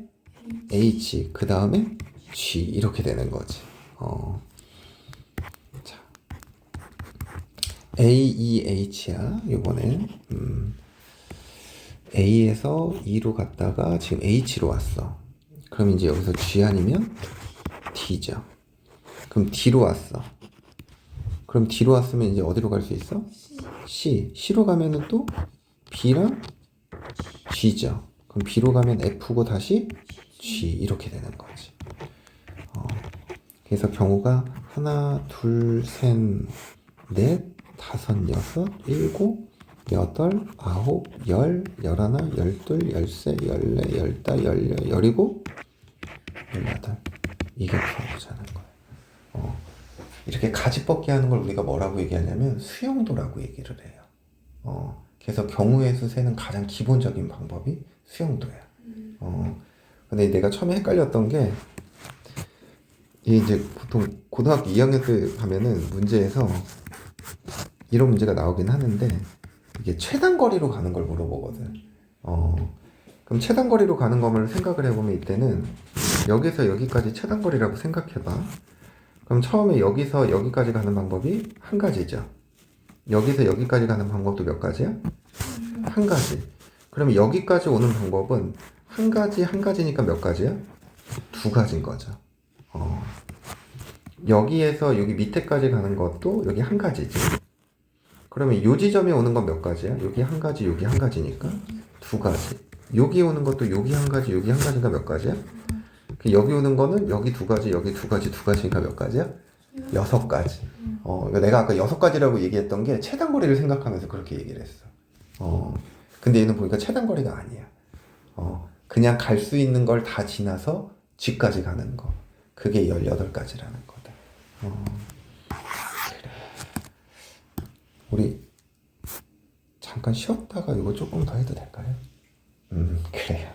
H. 그 다음에 G. 이렇게 되는 거지. 자. A, E, H야. 요번엔. A에서 E로 갔다가 지금 H로 왔어. 그럼 이제 여기서 G 아니면 D죠. 그럼 D로 왔어. 그럼 D로 왔으면 이제 어디로 갈 수 있어? C. C로 가면은 또 B랑 G죠. 그럼 B로 가면 F고 다시 G. 이렇게 되는 거지. 그래서 경우가 하나, 둘, 셋, 넷, 다섯, 여섯, 일곱, 여덟, 아홉, 열, 열하나, 열둘, 열세, 열네, 열다, 열여, 열일곱, 열여덟. 이게 프로보자는 거예요. 이렇게 가지 뻗기 하는 걸 우리가 뭐라고 얘기하냐면 수용도라고 얘기를 해요. 그래서 경우의 수 세는 가장 기본적인 방법이 수용도야. 근데 내가 처음에 헷갈렸던 게 이제 보통 고등학교 2학년 때 가면은 문제에서 이런 문제가 나오긴 하는데 이게 최단 거리로 가는 걸 물어보거든. 그럼 최단 거리로 가는 거를 생각을 해보면 이때는 여기서 여기까지 최단 거리라고 생각해봐. 그럼 처음에 여기서 여기까지 가는 방법이 한 가지죠. 여기서 여기까지 가는 방법도 몇 가지야? 한 가지. 그러면 여기까지 오는 방법은 한 가지니까 몇 가지야? 두 가지인 거죠. 여기에서 여기 밑에까지 가는 것도 여기 한 가지지. 그러면 이 지점에 오는 건 몇 가지야? 여기 한 가지, 여기 한 가지니까 두 가지. 여기 오는 것도 여기 한 가지, 여기 한 가지니까 몇 가지야? 여기 오는 거는 여기 두 가지, 여기 두 가지, 두 가지니까 몇 가지야? 여섯 가지. 내가 아까 여섯 가지라고 얘기했던 게 최단거리를 생각하면서 그렇게 얘기를 했어. 근데 얘는 보니까 최단거리가 아니야. 그냥 갈 수 있는 걸 다 지나서 G까지 가는 거. 그게 18가지라는 거다. 그래. 우리 잠깐 쉬었다가 이거 조금 더 해도 될까요? 그래요.